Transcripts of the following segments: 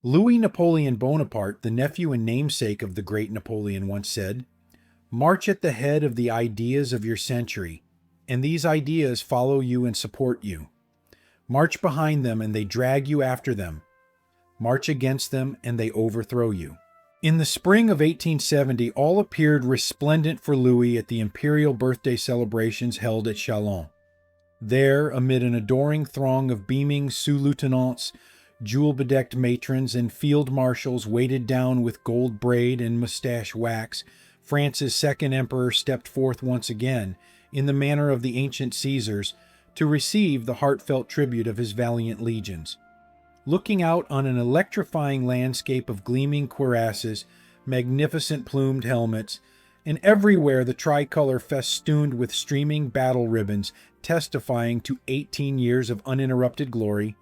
Louis Napoleon Bonaparte, the nephew and namesake of the great Napoleon, once said, "March at the head of the ideas of your century, and these ideas follow you and support you. March behind them and they drag you after them. March against them and they overthrow you." In the spring of 1870, all appeared resplendent for Louis at the imperial birthday celebrations held at Chalons. There, amid an adoring throng of beaming sous-lieutenants, jewel-bedecked matrons, and field marshals weighted down with gold braid and mustache wax, France's second emperor stepped forth once again, in the manner of the ancient Caesars, to receive the heartfelt tribute of his valiant legions. Looking out on an electrifying landscape of gleaming cuirasses, magnificent plumed helmets, and everywhere the tricolor festooned with streaming battle ribbons testifying to 18 years of uninterrupted glory,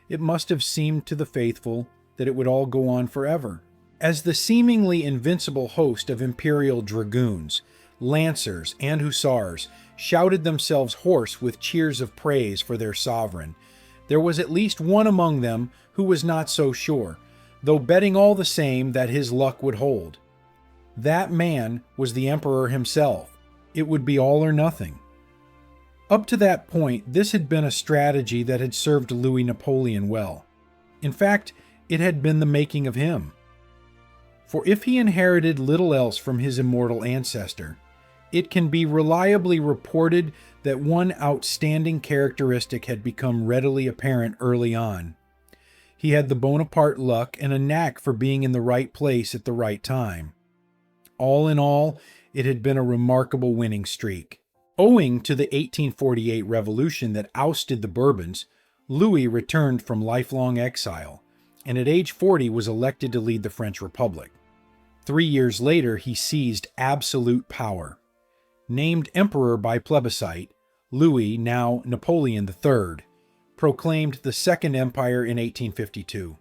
it must have seemed to the faithful that it would all go on forever. As the seemingly invincible host of imperial dragoons, lancers, and hussars shouted themselves hoarse with cheers of praise for their sovereign, there was at least one among them who was not so sure, though betting all the same that his luck would hold. That man was the emperor himself. It would be all or nothing. Up to that point, this had been a strategy that had served Louis Napoleon well. In fact, it had been the making of him. For if he inherited little else from his immortal ancestor, it can be reliably reported that one outstanding characteristic had become readily apparent early on. He had the Bonaparte luck and a knack for being in the right place at the right time. All in all, it had been a remarkable winning streak. Owing to the 1848 revolution that ousted the Bourbons, Louis returned from lifelong exile, and at age 40 was elected to lead the French Republic. 3 years later, he seized absolute power. Named emperor by plebiscite, Louis, now Napoleon III, proclaimed the Second Empire in 1852.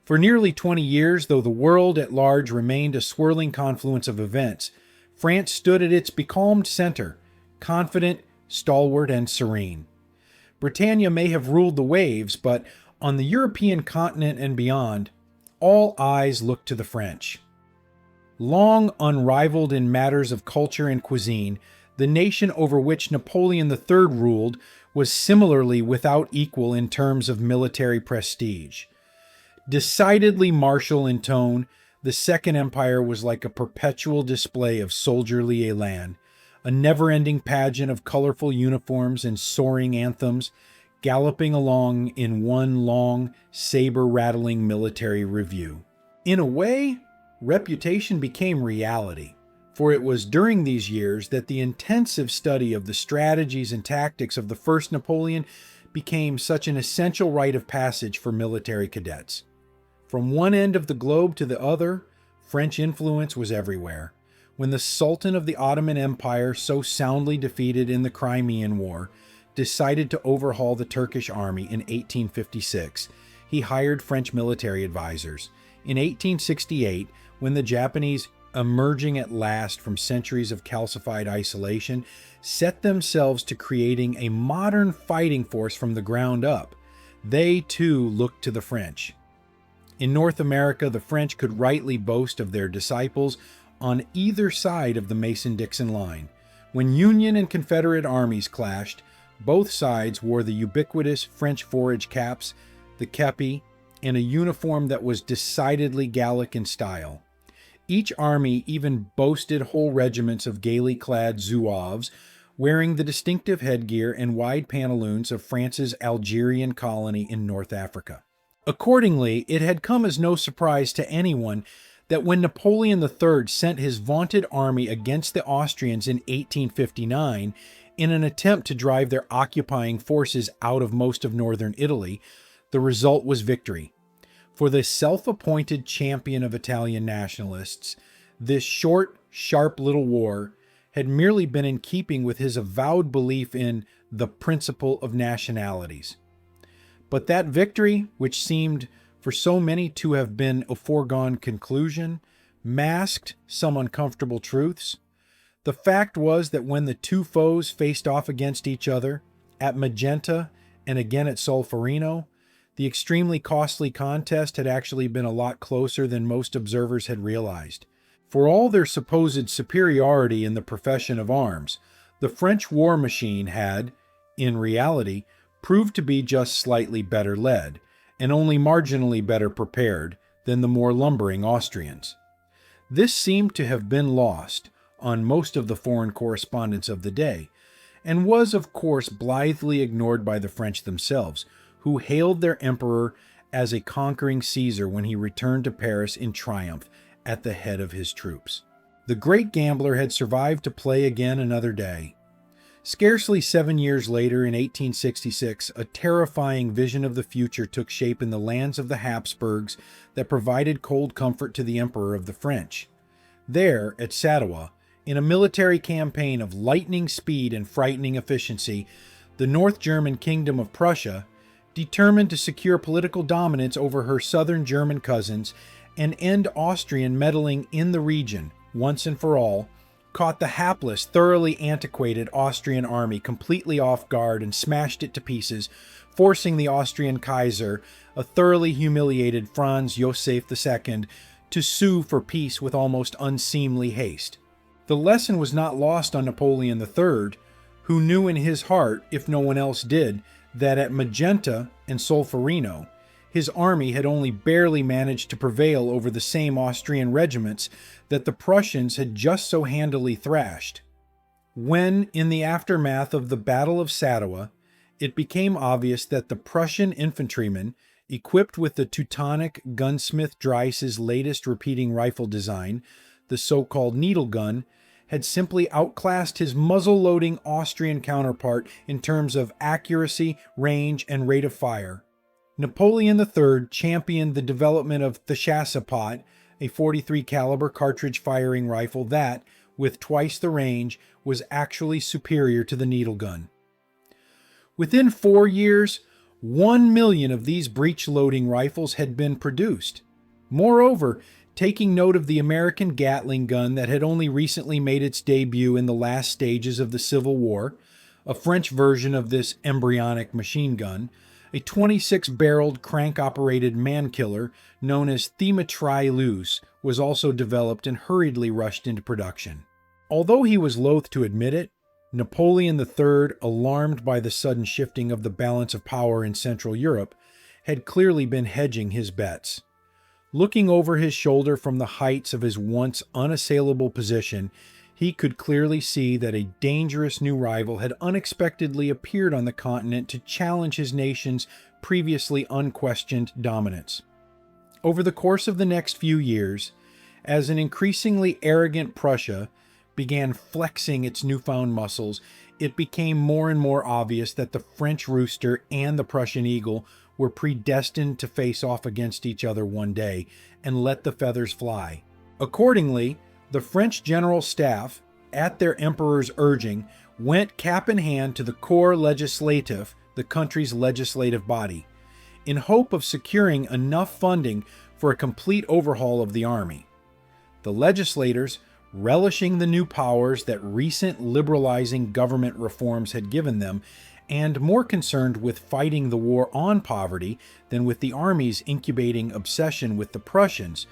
For nearly 20 years, though the world at large remained a swirling confluence of events, France stood at its becalmed center, confident, stalwart, and serene. Britannia may have ruled the waves, but on the European continent and beyond, all eyes looked to the French. Long unrivaled in matters of culture and cuisine, the nation over which Napoleon III ruled was similarly without equal in terms of military prestige. Decidedly martial in tone, the Second Empire was like a perpetual display of soldierly elan, a never-ending pageant of colorful uniforms and soaring anthems, galloping along in one long, saber-rattling military review. In a way, reputation became reality, for it was during these years that the intensive study of the strategies and tactics of the first Napoleon became such an essential rite of passage for military cadets. From one end of the globe to the other, French influence was everywhere. When the Sultan of the Ottoman Empire, so soundly defeated in the Crimean War, decided to overhaul the Turkish army in 1856, he hired French military advisors. In 1868, when the Japanese, emerging at last from centuries of calcified isolation, set themselves to creating a modern fighting force from the ground up, they too looked to the French. In North America, the French could rightly boast of their disciples on either side of the Mason-Dixon line. When Union and Confederate armies clashed, both sides wore the ubiquitous French forage caps, the kepi, and a uniform that was decidedly Gallic in style. Each army even boasted whole regiments of gaily clad zouaves, wearing the distinctive headgear and wide pantaloons of France's Algerian colony in North Africa. Accordingly, it had come as no surprise to anyone that when Napoleon III sent his vaunted army against the Austrians in 1859 in an attempt to drive their occupying forces out of most of northern Italy, the result was victory. For the self-appointed champion of Italian nationalists, this short, sharp little war had merely been in keeping with his avowed belief in the principle of nationalities. But that victory, which seemed for so many to have been a foregone conclusion, masked some uncomfortable truths. The fact was that when the two foes faced off against each other, at Magenta and again at Solferino, The extremely costly contest had actually been a lot closer than most observers had realized. For all their supposed superiority in the profession of arms, the French war machine had, in reality, proved to be just slightly better led, and only marginally better prepared than the more lumbering Austrians. This seemed to have been lost on most of the foreign correspondents of the day, and was of course blithely ignored by the French themselves, who hailed their emperor as a conquering Caesar when he returned to Paris in triumph at the head of his troops. The great gambler had survived to play again another day. Scarcely 7 years later, in 1866, a terrifying vision of the future took shape in the lands of the Habsburgs that provided cold comfort to the Emperor of the French. There, at Sadowa, in a military campaign of lightning speed and frightening efficiency, the North German kingdom of Prussia, determined to secure political dominance over her southern German cousins and end Austrian meddling in the region, once and for all, caught the hapless, thoroughly antiquated Austrian army completely off guard and smashed it to pieces, forcing the Austrian Kaiser, a thoroughly humiliated Franz Joseph II, to sue for peace with almost unseemly haste. The lesson was not lost on Napoleon III, who knew in his heart, if no one else did, that at Magenta and Solferino, his army had only barely managed to prevail over the same Austrian regiments that the Prussians had just so handily thrashed. When, in the aftermath of the Battle of Sadowa, it became obvious that the Prussian infantrymen, equipped with the Teutonic gunsmith Dreiss's latest repeating rifle design, the so-called needle gun, had simply outclassed his muzzle-loading Austrian counterpart in terms of accuracy, range, and rate of fire. Napoleon III championed the development of the Chassepot, a 43 caliber cartridge firing rifle that, with twice the range, was actually superior to the needle gun. Within 4 years, 1 million of these breech-loading rifles had been produced. Moreover, taking note of the American Gatling gun that had only recently made its debut in the last stages of the Civil War, a French version of this embryonic machine gun, a 26-barreled crank-operated man-killer known as Themitrailleuse was also developed and hurriedly rushed into production. Although he was loath to admit it, Napoleon III, alarmed by the sudden shifting of the balance of power in Central Europe, had clearly been hedging his bets. Looking over his shoulder from the heights of his once unassailable position, he could clearly see that a dangerous new rival had unexpectedly appeared on the continent to challenge his nation's previously unquestioned dominance. Over the course of the next few years, as an increasingly arrogant Prussia began flexing its newfound muscles, it became more and more obvious that the French rooster and the Prussian eagle were predestined to face off against each other one day and let the feathers fly. Accordingly, the French General Staff, at their emperor's urging, went cap in hand to the Corps Legislatif, the country's legislative body, in hope of securing enough funding for a complete overhaul of the army. The legislators, relishing the new powers that recent liberalizing government reforms had given them, and more concerned with fighting the war on poverty than with the army's incubating obsession with the Prussians,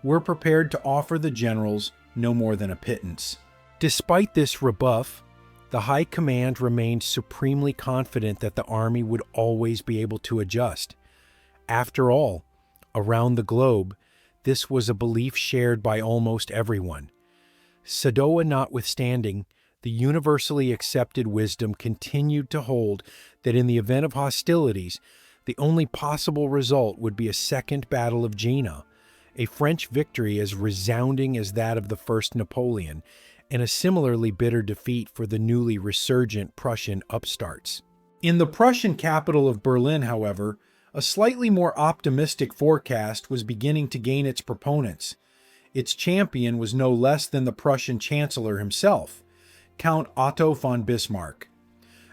were prepared to offer the generals no more than a pittance. Despite this rebuff, the high command remained supremely confident that the army would always be able to adjust. After all, around the globe, this was a belief shared by almost everyone. Sadowa notwithstanding, the universally accepted wisdom continued to hold that in the event of hostilities, the only possible result would be a second Battle of Jena, a French victory as resounding as that of the first Napoleon, and a similarly bitter defeat for the newly resurgent Prussian upstarts. In the Prussian capital of Berlin, however, a slightly more optimistic forecast was beginning to gain its proponents. Its champion was no less than the Prussian Chancellor himself, Count Otto von Bismarck,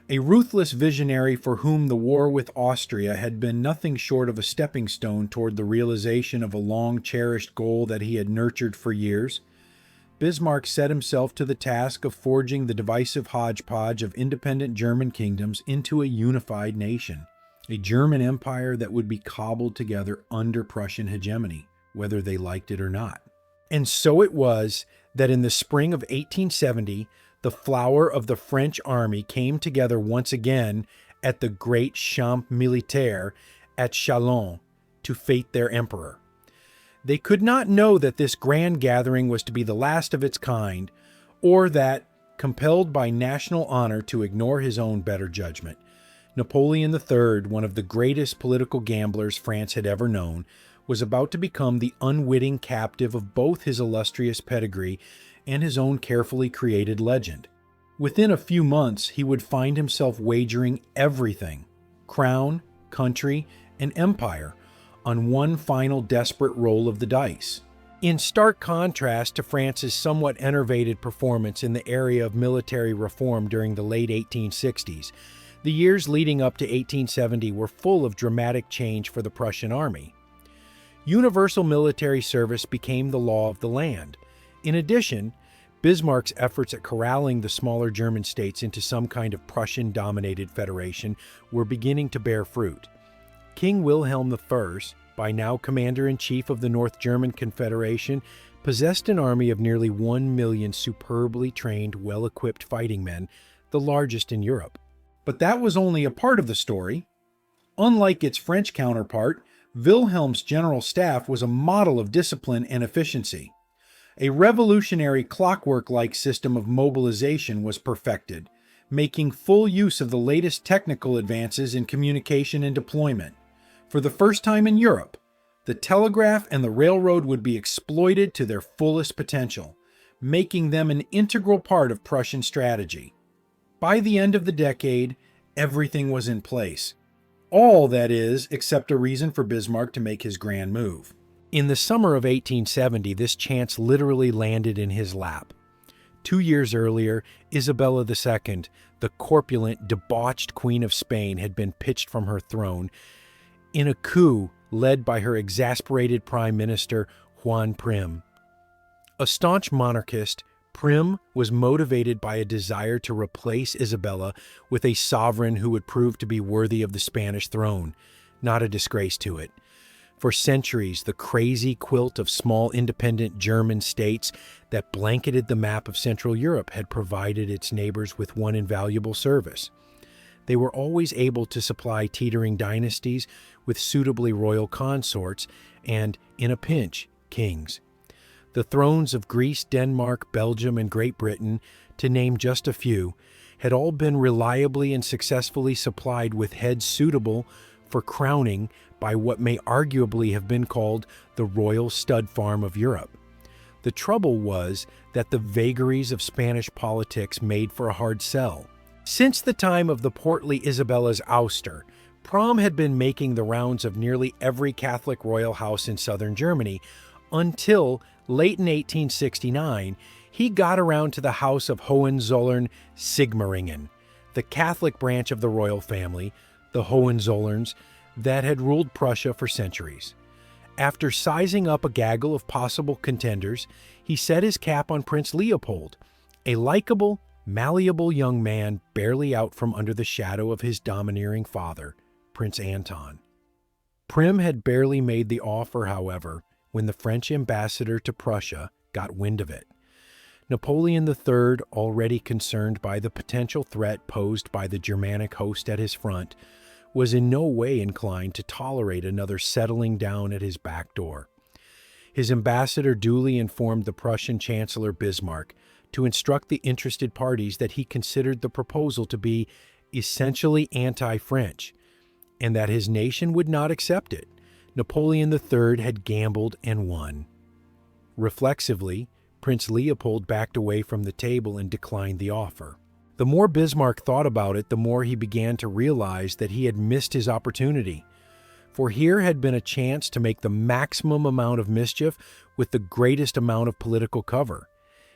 a ruthless visionary for whom the war with Austria had been nothing short of a stepping stone toward the realization of a long-cherished goal that he had nurtured for years. Bismarck set himself to the task of forging the divisive hodgepodge of independent German kingdoms into a unified nation. a German empire that would be cobbled together under Prussian hegemony, whether they liked it or not. And so it was that in the spring of 1870, the flower of the French army came together once again at the great Champ Militaire at Chalons to fate their emperor. They could not know that this grand gathering was to be the last of its kind, or that, compelled by national honor to ignore his own better judgment, Napoleon III, one of the greatest political gamblers France had ever known, was about to become the unwitting captive of both his illustrious pedigree and his own carefully created legend. Within a few months, he would find himself wagering everything, crown, country, and empire, on one final desperate roll of the dice. In stark contrast to France's somewhat enervated performance in the area of military reform during the late 1860s, the years leading up to 1870 were full of dramatic change for the Prussian army. Universal military service became the law of the land. In addition, Bismarck's efforts at corralling the smaller German states into some kind of Prussian-dominated federation were beginning to bear fruit. King Wilhelm I, by now commander-in-chief of the North German Confederation, possessed an army of nearly 1 million superbly trained, well-equipped fighting men, the largest in Europe. But that was only a part of the story. Unlike its French counterpart, Wilhelm's general staff was a model of discipline and efficiency. A revolutionary clockwork-like system of mobilization was perfected, making full use of the latest technical advances in communication and deployment. For the first time in Europe, the telegraph and the railroad would be exploited to their fullest potential, making them an integral part of Prussian strategy. By the end of the decade, everything was in place. All, that is, except a reason for Bismarck to make his grand move. In the summer of 1870, this chance literally landed in his lap. 2 years earlier, Isabella II, the corpulent, debauched Queen of Spain, had been pitched from her throne in a coup led by her exasperated Prime Minister, Juan Prim. A staunch monarchist, Prim was motivated by a desire to replace Isabella with a sovereign who would prove to be worthy of the Spanish throne, not a disgrace to it. For centuries, the crazy quilt of small independent German states that blanketed the map of Central Europe had provided its neighbors with one invaluable service. They were always able to supply teetering dynasties with suitably royal consorts and, in a pinch, kings. The thrones of Greece, Denmark, Belgium, and Great Britain, to name just a few, had all been reliably and successfully supplied with heads suitable for crowning by what may arguably have been called the royal stud farm of Europe. The trouble was that the vagaries of Spanish politics made for a hard sell. Since the time of the portly Isabella's ouster, Prim had been making the rounds of nearly every Catholic royal house in southern Germany, until late in 1869, he got around to the House of Hohenzollern-Sigmaringen, the Catholic branch of the royal family, the Hohenzollerns, that had ruled Prussia for centuries. After sizing up a gaggle of possible contenders, he set his cap on Prince Leopold, a likable, malleable young man barely out from under the shadow of his domineering father, Prince Anton. Prim had barely made the offer, however, when the French ambassador to Prussia got wind of it. Napoleon III, already concerned by the potential threat posed by the Germanic host at his front, was in no way inclined to tolerate another settling down at his back door. His ambassador duly informed the Prussian Chancellor Bismarck to instruct the interested parties that he considered the proposal to be essentially anti-French, and that his nation would not accept it. Napoleon III had gambled and won. Reflexively, Prince Leopold backed away from the table and declined the offer. The more Bismarck thought about it, the more he began to realize that he had missed his opportunity. For here had been a chance to make the maximum amount of mischief with the greatest amount of political cover.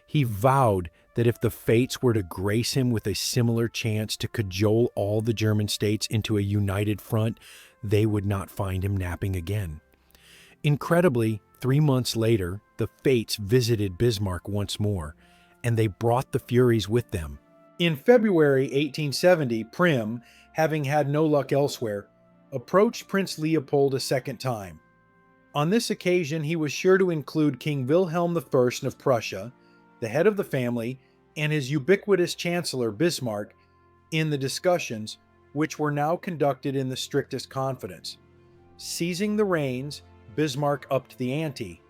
He vowed that if the fates were to grace him with a similar chance to cajole all the German states into a united front, they would not find him napping again. Incredibly, 3 months later, the fates visited Bismarck once more, and they brought the Furies with them. In February 1870, Prim, having had no luck elsewhere, approached Prince Leopold a second time. On this occasion, he was sure to include King Wilhelm I of Prussia, the head of the family, and his ubiquitous Chancellor Bismarck in the discussions, which were now conducted in the strictest confidence. Seizing the reins, Bismarck upped the ante.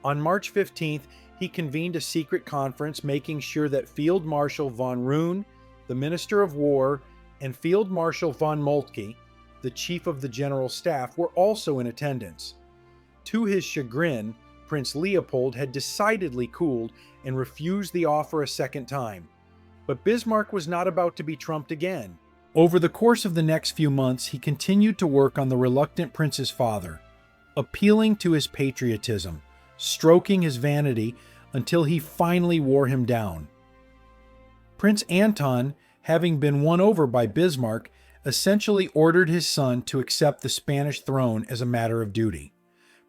On March 15th, he convened a secret conference making sure that Field Marshal von Roon, the Minister of War, and Field Marshal von Moltke, the Chief of the General Staff, were also in attendance. To his chagrin, Prince Leopold had decidedly cooled and refused the offer a second time. But Bismarck was not about to be trumped again. Over the course of the next few months, he continued to work on the reluctant prince's father, appealing to his patriotism, stroking his vanity until he finally wore him down. Prince Anton, having been won over by Bismarck, essentially ordered his son to accept the Spanish throne as a matter of duty.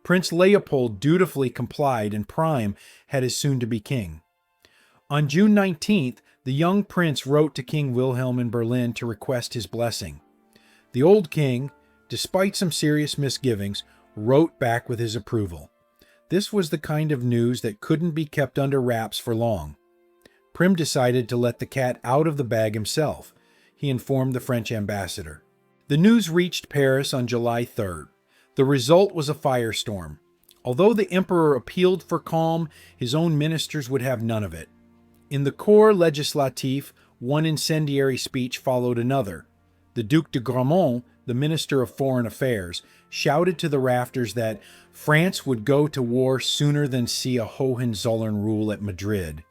Prince Leopold dutifully complied, and Prime had his soon-to-be king. On June 19th, the young prince wrote to King Wilhelm in Berlin to request his blessing. The old king, despite some serious misgivings, wrote back with his approval. This was the kind of news that couldn't be kept under wraps for long. Prim decided to let the cat out of the bag himself. He informed the French ambassador. The news reached Paris on July 3rd. The result was a firestorm. Although the emperor appealed for calm, his own ministers would have none of it. In the Corps Legislatif, one incendiary speech followed another. The Duc de Gramont, the Minister of Foreign Affairs, shouted to the rafters that France would go to war sooner than see a Hohenzollern rule at Madrid.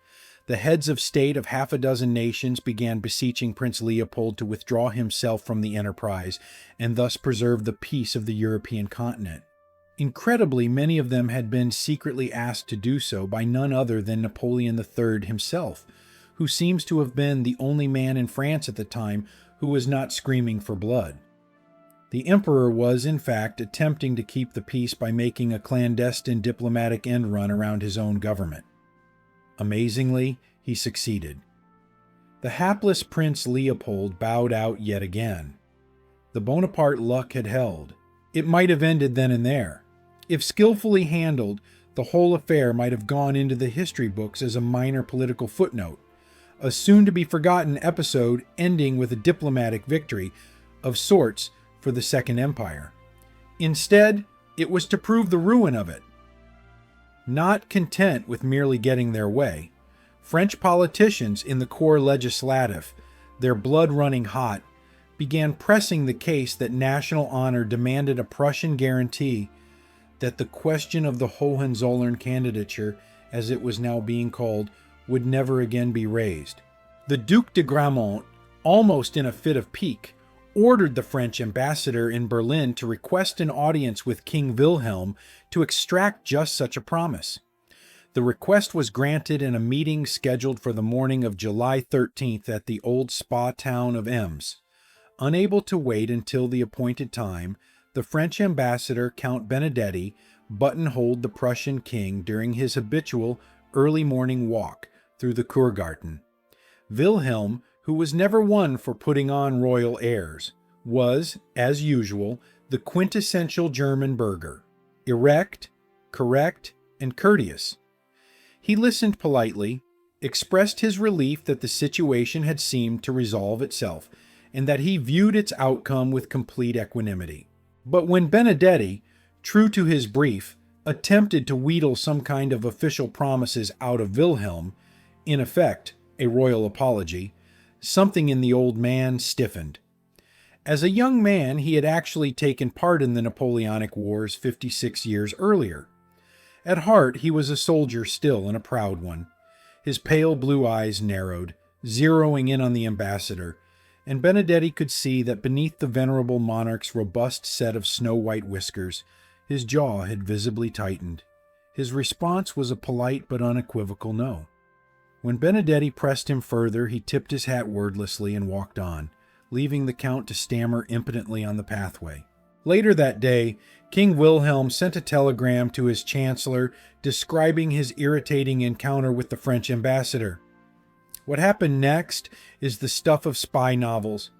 The heads of state of half a dozen nations began beseeching Prince Leopold to withdraw himself from the enterprise and thus preserve the peace of the European continent. Incredibly, many of them had been secretly asked to do so by none other than Napoleon III himself, who seems to have been the only man in France at the time who was not screaming for blood. The emperor was, in fact, attempting to keep the peace by making a clandestine diplomatic end run around his own government. Amazingly, he succeeded. The hapless Prince Leopold bowed out yet again. The Bonaparte luck had held. It might have ended then and there. If skillfully handled, the whole affair might have gone into the history books as a minor political footnote, a soon-to-be-forgotten episode ending with a diplomatic victory of sorts for the Second Empire. Instead, it was to prove the ruin of it. Not content with merely getting their way, French politicians in the Corps Legislatif, their blood running hot, began pressing the case that national honor demanded a Prussian guarantee that the question of the Hohenzollern candidature, as it was now being called, would never again be raised. The Duc de Gramont, almost in a fit of pique, ordered the French ambassador in Berlin to request an audience with King Wilhelm to extract just such a promise. The request was granted and a meeting scheduled for the morning of July 13th at the old spa town of Ems. Unable to wait until the appointed time, the French ambassador, Count Benedetti, buttonholed the Prussian king during his habitual early morning walk through the Kurgarten. Wilhelm, who was never one for putting on royal airs, was, as usual, the quintessential German burgher, erect, correct, and courteous. He listened politely, expressed his relief that the situation had seemed to resolve itself, and that he viewed its outcome with complete equanimity. But when Benedetti, true to his brief, attempted to wheedle some kind of official promises out of Wilhelm, in effect, a royal apology, something in the old man stiffened. As a young man, he had actually taken part in the Napoleonic Wars 56 years earlier. At heart, he was a soldier still, and a proud one. His pale blue eyes narrowed, zeroing in on the ambassador, and Benedetti could see that beneath the venerable monarch's robust set of snow-white whiskers, his jaw had visibly tightened. His response was a polite but unequivocal no. When Benedetti pressed him further, he tipped his hat wordlessly and walked on, leaving the Count to stammer impotently on the pathway. Later that day, King Wilhelm sent a telegram to his chancellor describing his irritating encounter with the French ambassador. What happened next is the stuff of spy novels.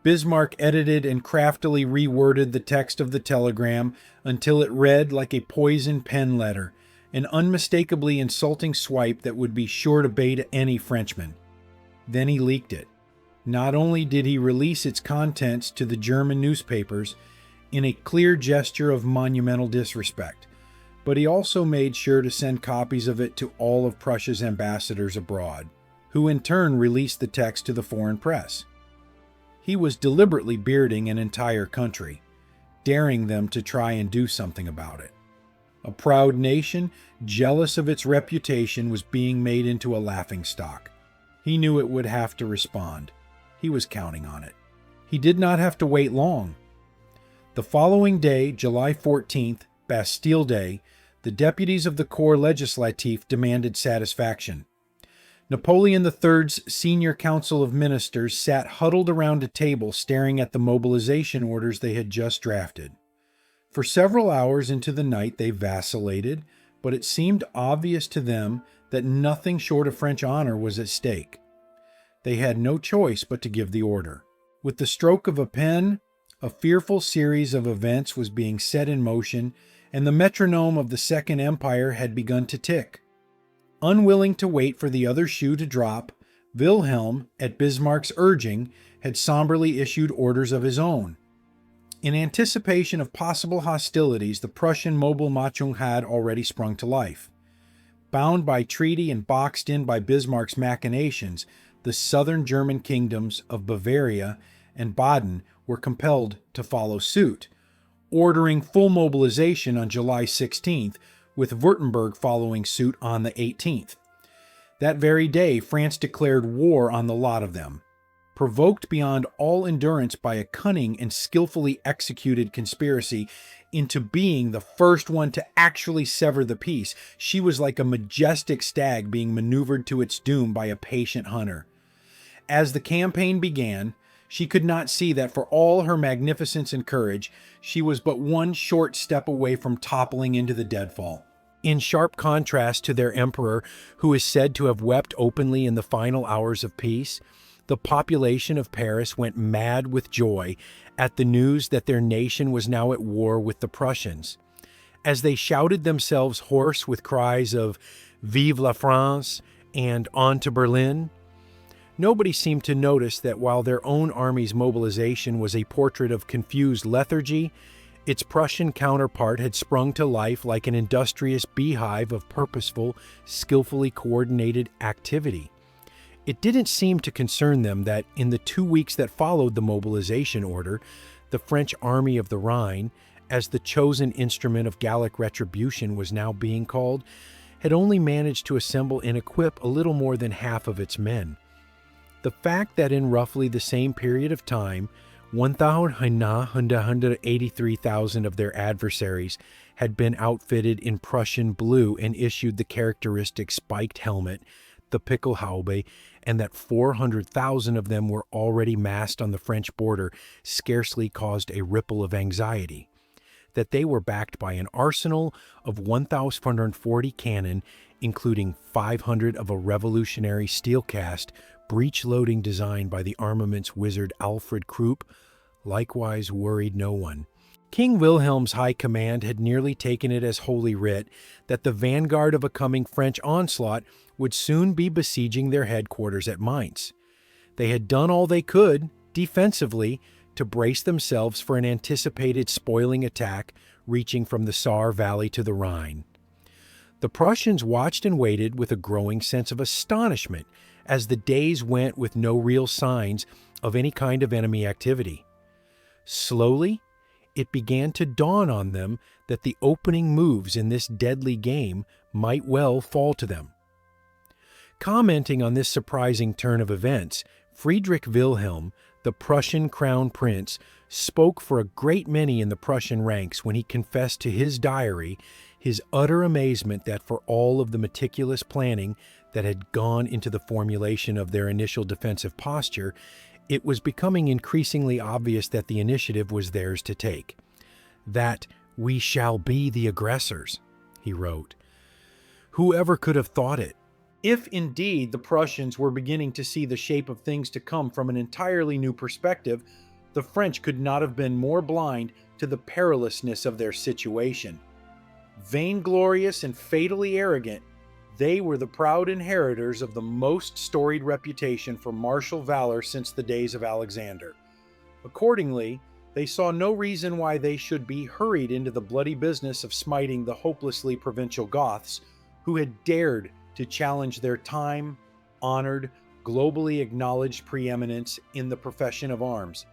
Bismarck edited and craftily reworded the text of the telegram until it read like a poisoned pen letter, an unmistakably insulting swipe that would be sure to bait any Frenchman. Then he leaked it. Not only did he release its contents to the German newspapers in a clear gesture of monumental disrespect, but he also made sure to send copies of it to all of Prussia's ambassadors abroad, who in turn released the text to the foreign press. He was deliberately bearding an entire country, daring them to try and do something about it. A proud nation, jealous of its reputation, was being made into a laughingstock. He knew it would have to respond. He was counting on it. He did not have to wait long. The following day, July 14th, Bastille Day, the deputies of the Corps Legislatif demanded satisfaction. Napoleon III's senior council of ministers sat huddled around a table staring at the mobilization orders they had just drafted. For several hours into the night they vacillated, but it seemed obvious to them that nothing short of French honor was at stake. They had no choice but to give the order. With the stroke of a pen, a fearful series of events was being set in motion, and the metronome of the Second Empire had begun to tick. Unwilling to wait for the other shoe to drop, Wilhelm, at Bismarck's urging, had somberly issued orders of his own. In anticipation of possible hostilities, the Prussian Mobilmachung had already sprung to life. Bound by treaty and boxed in by Bismarck's machinations, the southern German kingdoms of Bavaria and Baden were compelled to follow suit, ordering full mobilization on July 16th, with Württemberg following suit on the 18th. That very day, France declared war on the lot of them. Provoked beyond all endurance by a cunning and skillfully executed conspiracy into being the first one to actually sever the peace, she was like a majestic stag being maneuvered to its doom by a patient hunter. As the campaign began, she could not see that for all her magnificence and courage, she was but one short step away from toppling into the deadfall. In sharp contrast to their emperor, who is said to have wept openly in the final hours of peace, the population of Paris went mad with joy at the news that their nation was now at war with the Prussians. As they shouted themselves hoarse with cries of "Vive la France" and "On to Berlin," nobody seemed to notice that while their own army's mobilization was a portrait of confused lethargy, its Prussian counterpart had sprung to life like an industrious beehive of purposeful, skillfully coordinated activity. It didn't seem to concern them that in the 2 weeks that followed the mobilization order, the French Army of the Rhine, as the chosen instrument of Gallic retribution was now being called, had only managed to assemble and equip a little more than half of its men. The fact that in roughly the same period of time, 183,000 of their adversaries had been outfitted in Prussian blue and issued the characteristic spiked helmet, the Pickelhaube, and that 400,000 of them were already massed on the French border scarcely caused a ripple of anxiety. That they were backed by an arsenal of 1,440 cannon, including 500 of a revolutionary steel-cast, breech-loading design by the armaments wizard Alfred Krupp, likewise worried no one. King Wilhelm's high command had nearly taken it as holy writ that the vanguard of a coming French onslaught would soon be besieging their headquarters at Mainz. They had done all they could, defensively, to brace themselves for an anticipated spoiling attack reaching from the Saar Valley to the Rhine. The Prussians watched and waited with a growing sense of astonishment as the days went with no real signs of any kind of enemy activity. Slowly, it began to dawn on them that the opening moves in this deadly game might well fall to them. Commenting on this surprising turn of events, Friedrich Wilhelm, the Prussian crown prince, spoke for a great many in the Prussian ranks when he confessed to his diary his utter amazement that for all of the meticulous planning that had gone into the formulation of their initial defensive posture, it was becoming increasingly obvious that the initiative was theirs to take. That "we shall be the aggressors," he wrote. Whoever could have thought it? If indeed the Prussians were beginning to see the shape of things to come from an entirely new perspective, The French could not have been more blind to the perilousness of their situation. Vainglorious and fatally arrogant, they were the proud inheritors of the most storied reputation for martial valor since the days of Alexander. Accordingly, they saw no reason why they should be hurried into the bloody business of smiting the hopelessly provincial Goths, who had dared to challenge their time-honored, globally acknowledged preeminence in the profession of arms.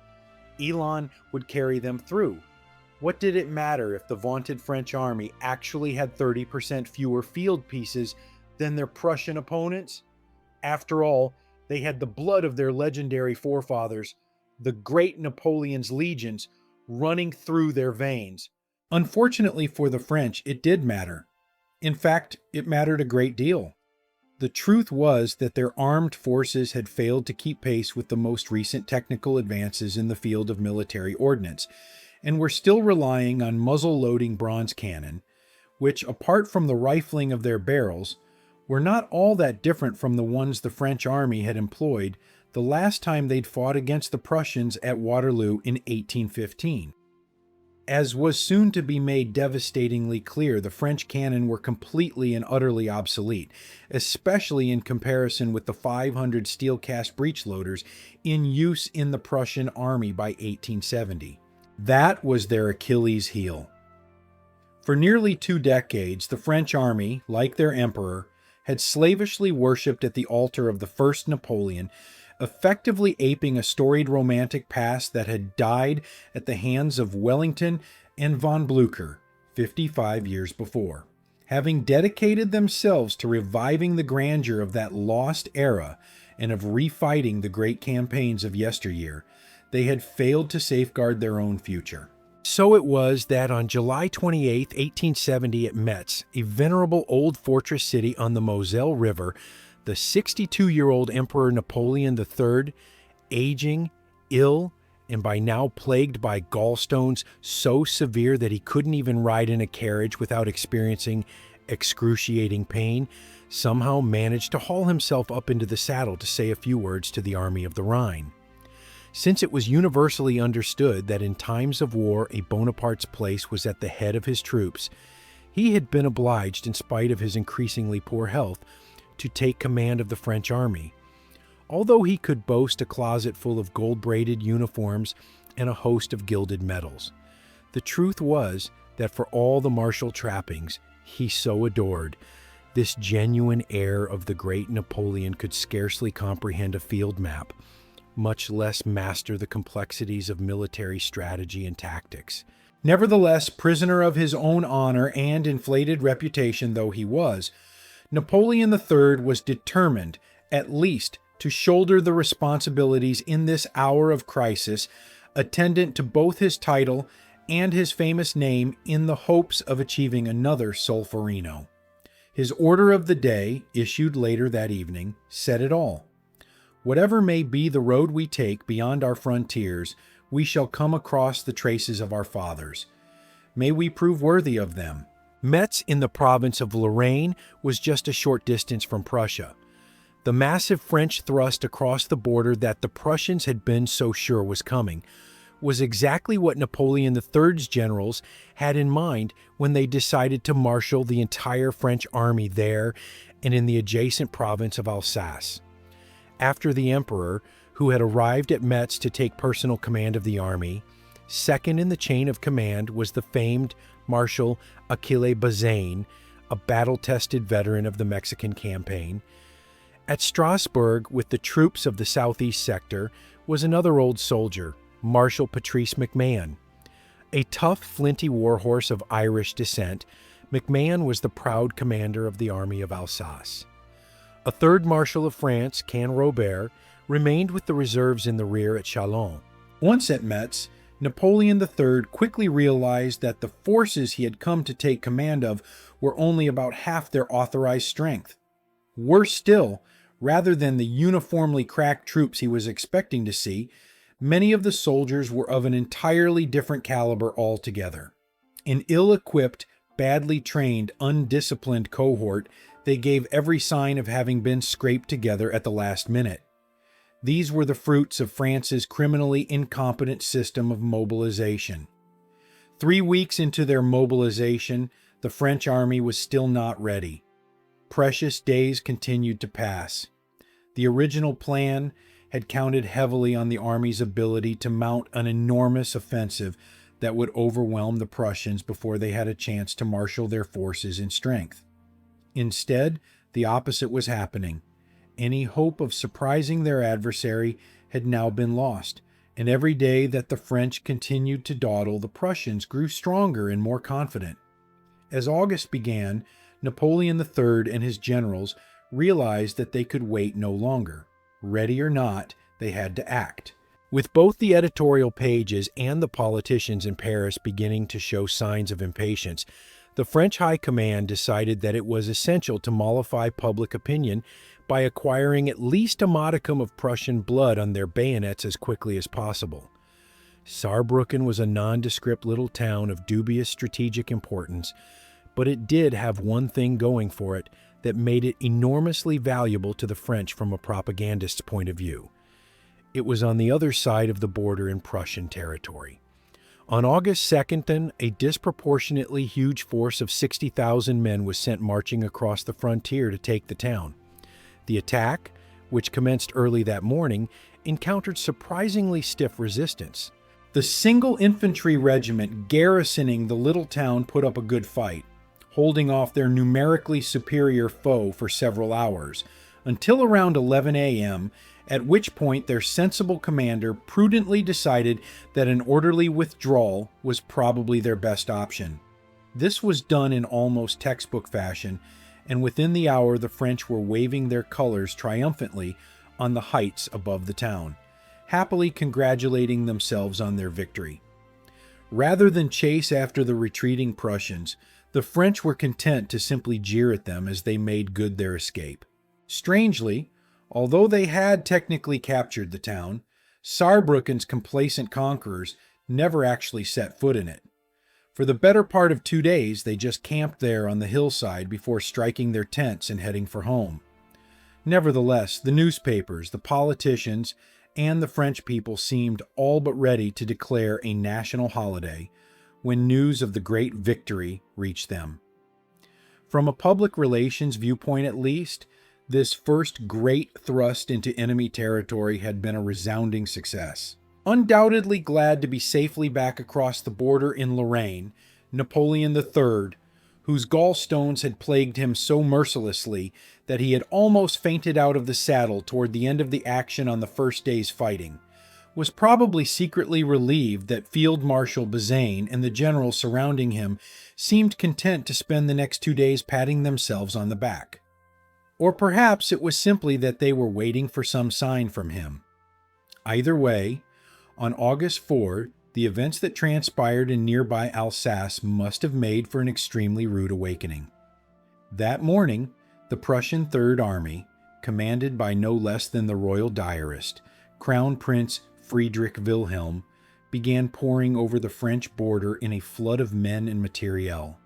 Elan would carry them through. What did it matter if the vaunted French army actually had 30% fewer field pieces than their Prussian opponents? After all, they had the blood of their legendary forefathers, the great Napoleon's legions, running through their veins. Unfortunately for the French, it did matter. In fact, it mattered a great deal. The truth was that their armed forces had failed to keep pace with the most recent technical advances in the field of military ordnance, and were still relying on muzzle-loading bronze cannon, which, apart from the rifling of their barrels, were not all that different from the ones the French army had employed the last time they'd fought against the Prussians at Waterloo in 1815. As was soon to be made devastatingly clear, the French cannon were completely and utterly obsolete, especially in comparison with the 500 steel-cast breechloaders in use in the Prussian army by 1870. That was their Achilles heel. For nearly 2 decades, the French army, like their emperor, had slavishly worshipped at the altar of the first Napoleon, effectively aping a storied romantic past that had died at the hands of Wellington and von Blücher 55 years before. Having dedicated themselves to reviving the grandeur of that lost era and of refighting the great campaigns of yesteryear, they had failed to safeguard their own future. So it was that on July 28, 1870 at Metz, a venerable old fortress city on the Moselle River, the 62-year-old Emperor Napoleon III, aging, ill, and by now plagued by gallstones so severe that he couldn't even ride in a carriage without experiencing excruciating pain, somehow managed to haul himself up into the saddle to say a few words to the Army of the Rhine. Since it was universally understood that in times of war a Bonaparte's place was at the head of his troops, he had been obliged, in spite of his increasingly poor health, to take command of the French army. Although he could boast a closet full of gold-braided uniforms and a host of gilded medals, the truth was that for all the martial trappings he so adored, this genuine heir of the great Napoleon could scarcely comprehend a field map, much less master the complexities of military strategy and tactics. Nevertheless, prisoner of his own honor and inflated reputation though he was, Napoleon III was determined, at least, to shoulder the responsibilities in this hour of crisis attendant to both his title and his famous name in the hopes of achieving another Solferino. His order of the day, issued later that evening, said it all. Whatever may be the road we take beyond our frontiers, we shall come across the traces of our fathers. May we prove worthy of them. Metz in the province of Lorraine was just a short distance from Prussia. The massive French thrust across the border that the Prussians had been so sure was coming was exactly what Napoleon III's generals had in mind when they decided to marshal the entire French army there and in the adjacent province of Alsace. After the emperor, who had arrived at Metz to take personal command of the army, second in the chain of command was the famed Marshal Achille Bazaine, a battle-tested veteran of the Mexican campaign. At Strasbourg, with the troops of the southeast sector, was another old soldier, Marshal Patrice MacMahon. A tough, flinty warhorse of Irish descent, MacMahon was the proud commander of the army of Alsace. A third Marshal of France, Canrobert, remained with the reserves in the rear at Chalons. Once at Metz, Napoleon III quickly realized that the forces he had come to take command of were only about half their authorized strength. Worse still, rather than the uniformly crack troops he was expecting to see, many of the soldiers were of an entirely different caliber altogether. An ill-equipped, badly trained, undisciplined cohort, they gave every sign of having been scraped together at the last minute. These were the fruits of France's criminally incompetent system of mobilization. 3 weeks into their mobilization, the French army was still not ready. Precious days continued to pass. The original plan had counted heavily on the army's ability to mount an enormous offensive that would overwhelm the Prussians before they had a chance to marshal their forces in strength. Instead, the opposite was happening. Any hope of surprising their adversary had now been lost, and every day that the French continued to dawdle, the Prussians grew stronger and more confident. As August began, Napoleon III and his generals realized that they could wait no longer. Ready or not, they had to act. With both the editorial pages and the politicians in Paris beginning to show signs of impatience, the French High Command decided that it was essential to mollify public opinion by acquiring at least a modicum of Prussian blood on their bayonets as quickly as possible. Saarbrücken was a nondescript little town of dubious strategic importance, but it did have one thing going for it that made it enormously valuable to the French from a propagandist's point of view. It was on the other side of the border in Prussian territory. On August 2nd, then, a disproportionately huge force of 60,000 men was sent marching across the frontier to take the town. The attack, which commenced early that morning, encountered surprisingly stiff resistance. The single infantry regiment garrisoning the little town put up a good fight, holding off their numerically superior foe for several hours, until around 11 a.m., at which point their sensible commander prudently decided that an orderly withdrawal was probably their best option. This was done in almost textbook fashion, and within the hour the French were waving their colors triumphantly on the heights above the town, happily congratulating themselves on their victory. Rather than chase after the retreating Prussians, the French were content to simply jeer at them as they made good their escape. Strangely, although they had technically captured the town, Saarbrücken's complacent conquerors never actually set foot in it. For the better part of 2 days, they just camped there on the hillside before striking their tents and heading for home. Nevertheless, the newspapers, the politicians, and the French people seemed all but ready to declare a national holiday when news of the great victory reached them. From a public relations viewpoint at least, this first great thrust into enemy territory had been a resounding success. Undoubtedly glad to be safely back across the border in Lorraine, Napoleon III, whose gallstones had plagued him so mercilessly that he had almost fainted out of the saddle toward the end of the action on the first day's fighting, was probably secretly relieved that Field Marshal Bazaine and the generals surrounding him seemed content to spend the next 2 days patting themselves on the back. Or perhaps it was simply that they were waiting for some sign from him. Either way, on August 4, the events that transpired in nearby Alsace must have made for an extremely rude awakening. That morning, the Prussian Third Army, commanded by no less than the royal diarist, Crown Prince Friedrich Wilhelm, began pouring over the French border in a flood of men and materiel.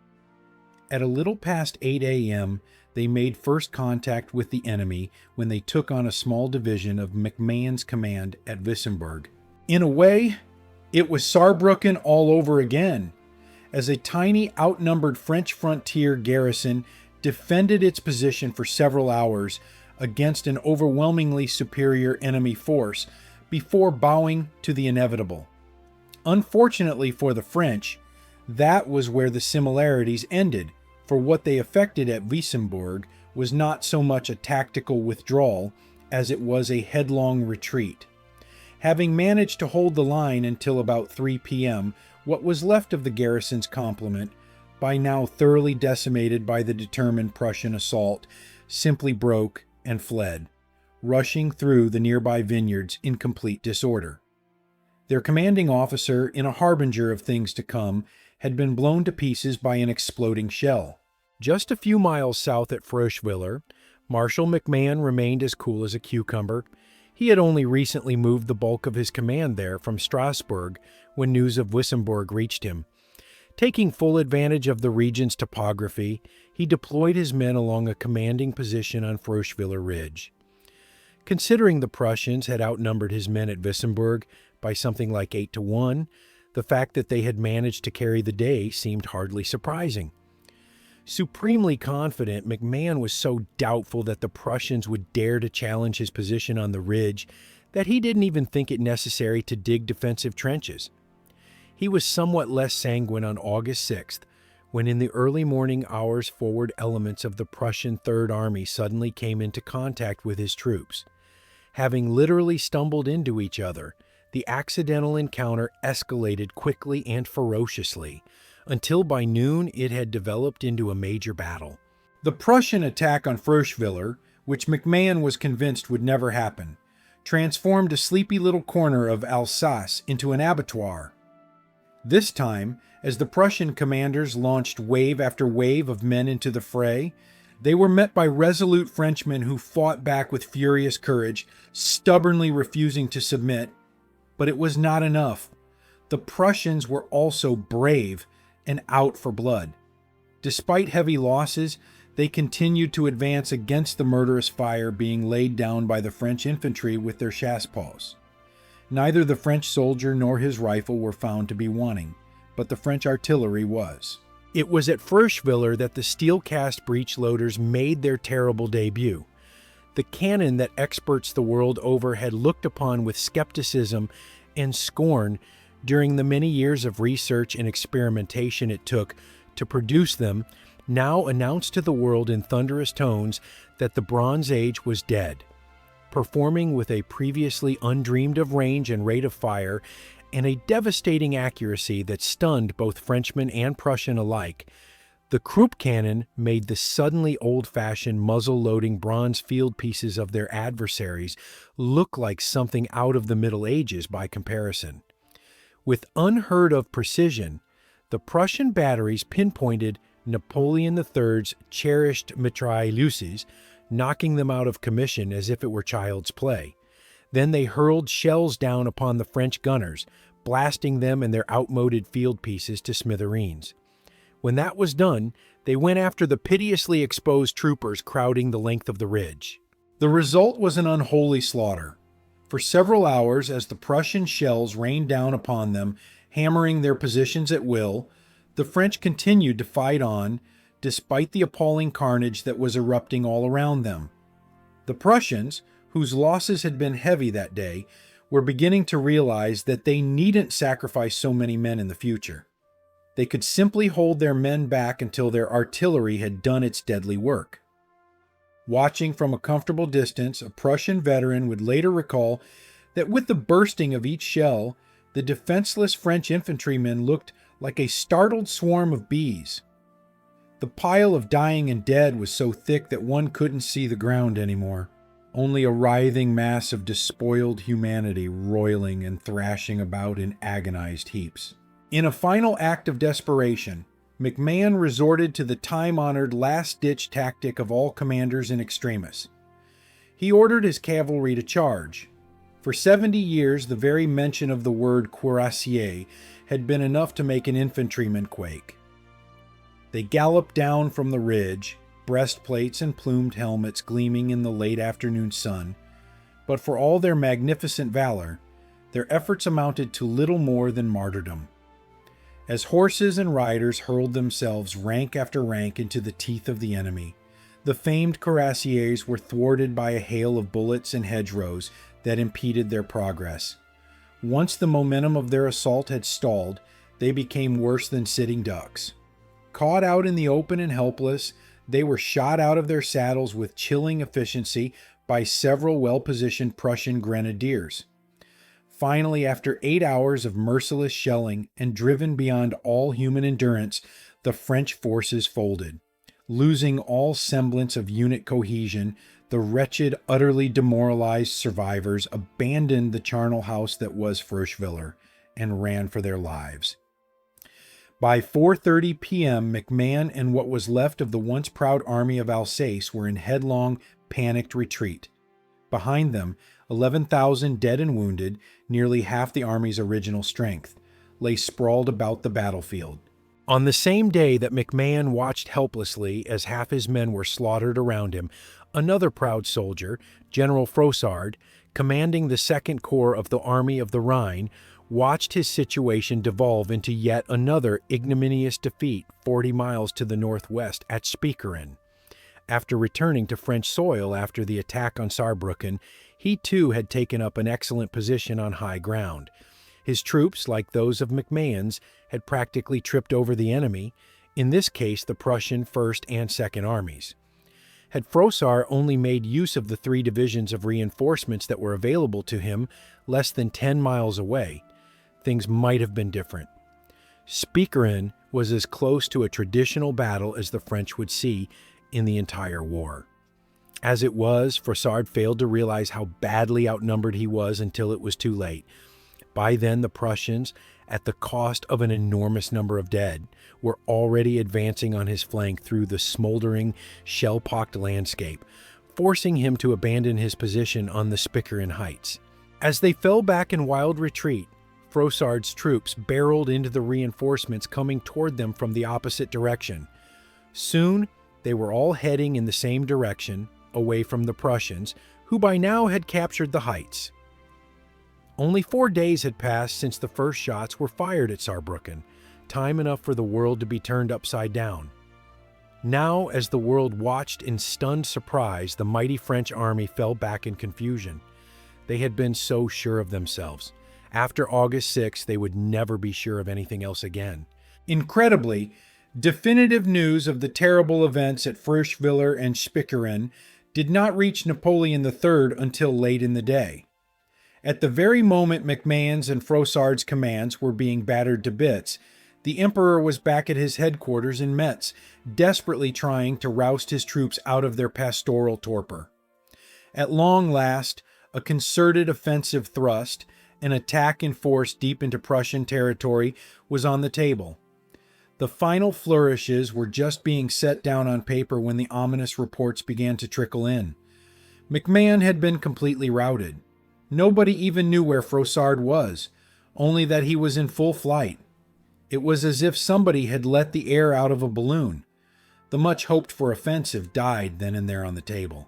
At a little past 8 a.m., they made first contact with the enemy when they took on a small division of McMahon's command at Wissembourg. In a way, it was Saarbrücken all over again, as a tiny outnumbered French frontier garrison defended its position for several hours against an overwhelmingly superior enemy force before bowing to the inevitable. Unfortunately for the French, that was where the similarities ended, for what they effected at Wissembourg was not so much a tactical withdrawal as it was a headlong retreat. Having managed to hold the line until about 3 p.m., what was left of the garrison's complement, by now thoroughly decimated by the determined Prussian assault, simply broke and fled, rushing through the nearby vineyards in complete disorder. Their commanding officer, in a harbinger of things to come, had been blown to pieces by an exploding shell. Just a few miles south at Froschwiller, Marshal McMahon remained as cool as a cucumber. He had only recently moved the bulk of his command there from Strasbourg when news of Wissembourg reached him. Taking full advantage of the region's topography, he deployed his men along a commanding position on Froschwiller Ridge. Considering the Prussians had outnumbered his men at Wissembourg by something like 8-1, the fact that they had managed to carry the day seemed hardly surprising. Supremely confident, McMahon was so doubtful that the Prussians would dare to challenge his position on the ridge that he didn't even think it necessary to dig defensive trenches. He was somewhat less sanguine on August 6th, when in the early morning hours forward elements of the Prussian Third Army suddenly came into contact with his troops. Having literally stumbled into each other, the accidental encounter escalated quickly and ferociously, until by noon it had developed into a major battle. The Prussian attack on Froschwiller, which McMahon was convinced would never happen, transformed a sleepy little corner of Alsace into an abattoir. This time, as the Prussian commanders launched wave after wave of men into the fray, they were met by resolute Frenchmen who fought back with furious courage, stubbornly refusing to submit. But it was not enough. The Prussians were also brave and out for blood. Despite heavy losses, they continued to advance against the murderous fire being laid down by the French infantry with their chassepôts. Neither the French soldier nor his rifle were found to be wanting, but the French artillery was. It was at Froschwiller that the steel-cast breech-loaders made their terrible debut. The cannon that experts the world over had looked upon with skepticism and scorn during the many years of research and experimentation it took to produce them, now announced to the world in thunderous tones that the Bronze Age was dead. Performing with a previously undreamed of range and rate of fire, and a devastating accuracy that stunned both Frenchmen and Prussian alike, the Krupp cannon made the suddenly old-fashioned muzzle-loading bronze field pieces of their adversaries look like something out of the Middle Ages by comparison. With unheard-of precision, the Prussian batteries pinpointed Napoleon III's cherished mitrailleuses, knocking them out of commission as if it were child's play. Then they hurled shells down upon the French gunners, blasting them and their outmoded field pieces to smithereens. When that was done, they went after the piteously exposed troopers crowding the length of the ridge. The result was an unholy slaughter. For several hours, as the Prussian shells rained down upon them, hammering their positions at will, the French continued to fight on, despite the appalling carnage that was erupting all around them. The Prussians, whose losses had been heavy that day, were beginning to realize that they needn't sacrifice so many men in the future. They could simply hold their men back until their artillery had done its deadly work. Watching from a comfortable distance, a Prussian veteran would later recall that with the bursting of each shell, the defenseless French infantrymen looked like a startled swarm of bees. The pile of dying and dead was so thick that one couldn't see the ground anymore. Only a writhing mass of despoiled humanity roiling and thrashing about in agonized heaps. In a final act of desperation, McMahon resorted to the time-honored last-ditch tactic of all commanders in extremis. He ordered his cavalry to charge. For 70 years, the very mention of the word cuirassier had been enough to make an infantryman quake. They galloped down from the ridge, breastplates and plumed helmets gleaming in the late afternoon sun, but for all their magnificent valor, their efforts amounted to little more than martyrdom. As horses and riders hurled themselves rank after rank into the teeth of the enemy, the famed cuirassiers were thwarted by a hail of bullets and hedgerows that impeded their progress. Once the momentum of their assault had stalled, they became worse than sitting ducks. Caught out in the open and helpless, they were shot out of their saddles with chilling efficiency by several well-positioned Prussian grenadiers. Finally, after 8 hours of merciless shelling and driven beyond all human endurance, the French forces folded. Losing all semblance of unit cohesion, the wretched, utterly demoralized survivors abandoned the charnel house that was Froschwiller and ran for their lives. By 4:30 p.m., McMahon and what was left of the once proud army of Alsace were in headlong, panicked retreat. Behind them, 11,000 dead and wounded, nearly half the army's original strength, lay sprawled about the battlefield. On the same day that McMahon watched helplessly as half his men were slaughtered around him, another proud soldier, General Frossard, commanding the Second Corps of the Army of the Rhine, watched his situation devolve into yet another ignominious defeat 40 miles to the northwest at Spicheren. After returning to French soil after the attack on Saarbrücken, he too had taken up an excellent position on high ground. His troops, like those of McMahon's, had practically tripped over the enemy, in this case the Prussian 1st and 2nd Armies. Had Frossard only made use of the 3 divisions of reinforcements that were available to him less than 10 miles away, things might have been different. Spicheren was as close to a traditional battle as the French would see in the entire war. As it was, Frossard failed to realize how badly outnumbered he was until it was too late. By then, the Prussians, at the cost of an enormous number of dead, were already advancing on his flank through the smoldering, shell-pocked landscape, forcing him to abandon his position on the Spicheren heights. As they fell back in wild retreat, Frossard's troops barreled into the reinforcements coming toward them from the opposite direction. Soon, they were all heading in the same direction, away from the Prussians, who by now had captured the heights. Only 4 days had passed since the first shots were fired at Saarbrücken, time enough for the world to be turned upside down. Now, as the world watched in stunned surprise, the mighty French army fell back in confusion. They had been so sure of themselves. After August 6, they would never be sure of anything else again. Incredibly, definitive news of the terrible events at Fürstwiller and Spicheren did not reach Napoleon III until late in the day. At the very moment McMahon's and Frossard's commands were being battered to bits, the Emperor was back at his headquarters in Metz, desperately trying to roust his troops out of their pastoral torpor. At long last, a concerted offensive thrust, an attack in force deep into Prussian territory, was on the table. The final flourishes were just being set down on paper when the ominous reports began to trickle in. McMahon had been completely routed. Nobody even knew where Frossard was, only that he was in full flight. It was as if somebody had let the air out of a balloon. The much-hoped-for offensive died then and there on the table.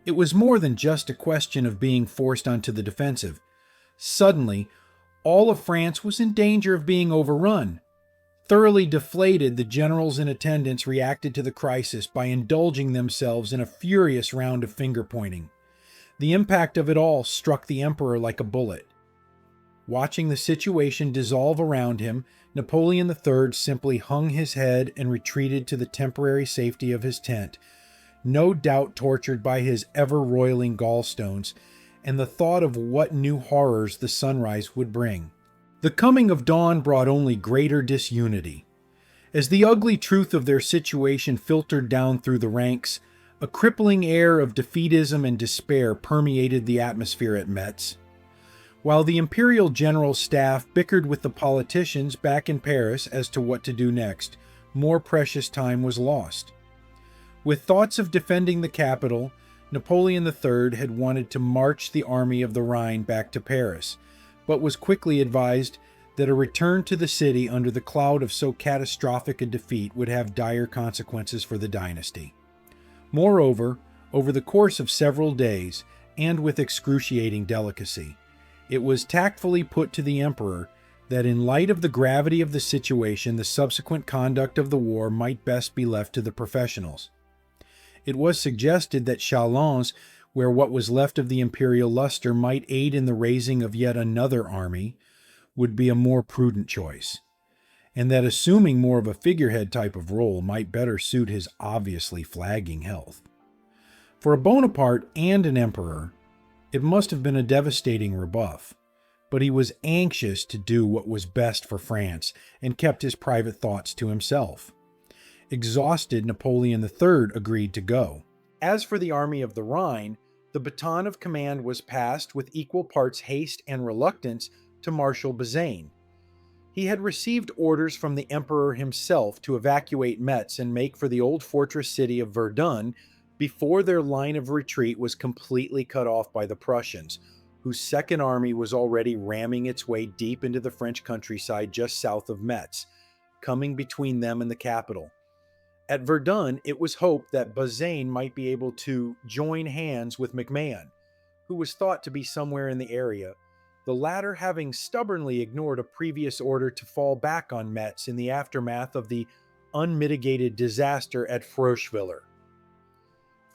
It was more than just a question of being forced onto the defensive. Suddenly, all of France was in danger of being overrun. Thoroughly deflated, the generals in attendance reacted to the crisis by indulging themselves in a furious round of finger-pointing. The impact of it all struck the Emperor like a bullet. Watching the situation dissolve around him, Napoleon III simply hung his head and retreated to the temporary safety of his tent, no doubt tortured by his ever-roiling gallstones and the thought of what new horrors the sunrise would bring. The coming of dawn brought only greater disunity. As the ugly truth of their situation filtered down through the ranks, a crippling air of defeatism and despair permeated the atmosphere at Metz. While the Imperial General Staff bickered with the politicians back in Paris as to what to do next, more precious time was lost. With thoughts of defending the capital, Napoleon III had wanted to march the Army of the Rhine back to Paris, but was quickly advised that a return to the city under the cloud of so catastrophic a defeat would have dire consequences for the dynasty. Moreover, over the course of several days, and with excruciating delicacy, it was tactfully put to the Emperor that in light of the gravity of the situation, the subsequent conduct of the war might best be left to the professionals. It was suggested that Chalons, where what was left of the imperial luster might aid in the raising of yet another army, would be a more prudent choice, and that assuming more of a figurehead type of role might better suit his obviously flagging health. For a Bonaparte and an emperor, it must have been a devastating rebuff, but he was anxious to do what was best for France and kept his private thoughts to himself. Exhausted, Napoleon III agreed to go. As for the Army of the Rhine, the baton of command was passed with equal parts haste and reluctance to Marshal Bazaine. He had received orders from the Emperor himself to evacuate Metz and make for the old fortress city of Verdun before their line of retreat was completely cut off by the Prussians, whose Second Army was already ramming its way deep into the French countryside just south of Metz, coming between them and the capital. At Verdun, it was hoped that Bazaine might be able to join hands with McMahon, who was thought to be somewhere in the area, the latter having stubbornly ignored a previous order to fall back on Metz in the aftermath of the unmitigated disaster at Froschwiller.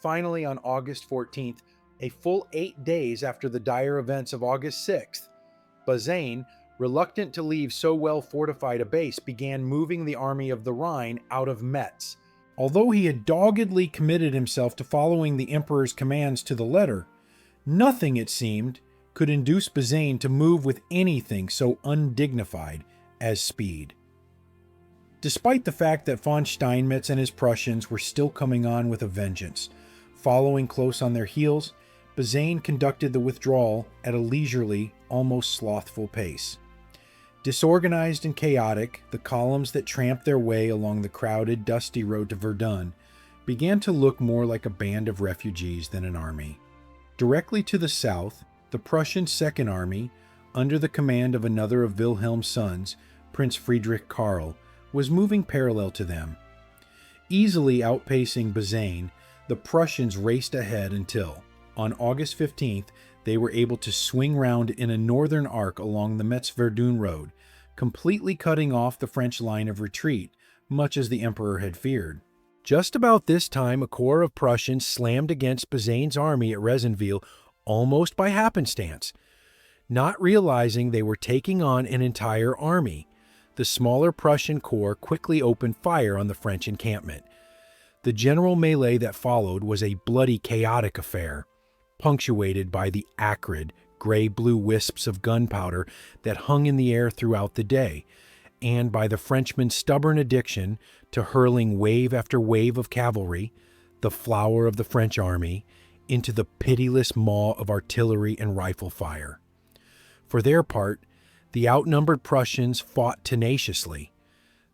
Finally, on August 14th, a full 8 days after the dire events of August 6th, Bazaine, reluctant to leave so well fortified a base, began moving the army of the Rhine out of Metz. Although he had doggedly committed himself to following the emperor's commands to the letter, nothing, it seemed, could induce Bazaine to move with anything so undignified as speed. Despite the fact that von Steinmetz and his Prussians were still coming on with a vengeance, following close on their heels, Bazaine conducted the withdrawal at a leisurely, almost slothful pace. Disorganized and chaotic, the columns that tramped their way along the crowded, dusty road to Verdun began to look more like a band of refugees than an army. Directly to the south, the Prussian Second Army, under the command of another of Wilhelm's sons, Prince Friedrich Karl, was moving parallel to them. Easily outpacing Bazaine, the Prussians raced ahead until, on August 15th, they were able to swing round in a northern arc along the Metz-Verdun road, completely cutting off the French line of retreat, much as the emperor had feared. Just about this time, a corps of Prussians slammed against Bazaine's army at Resenville almost by happenstance. Not realizing they were taking on an entire army, the smaller Prussian corps quickly opened fire on the French encampment. The general melee that followed was a bloody, chaotic affair, punctuated by the acrid, gray-blue wisps of gunpowder that hung in the air throughout the day, and by the Frenchmen's stubborn addiction to hurling wave after wave of cavalry, the flower of the French army, into the pitiless maw of artillery and rifle fire. For their part, the outnumbered Prussians fought tenaciously.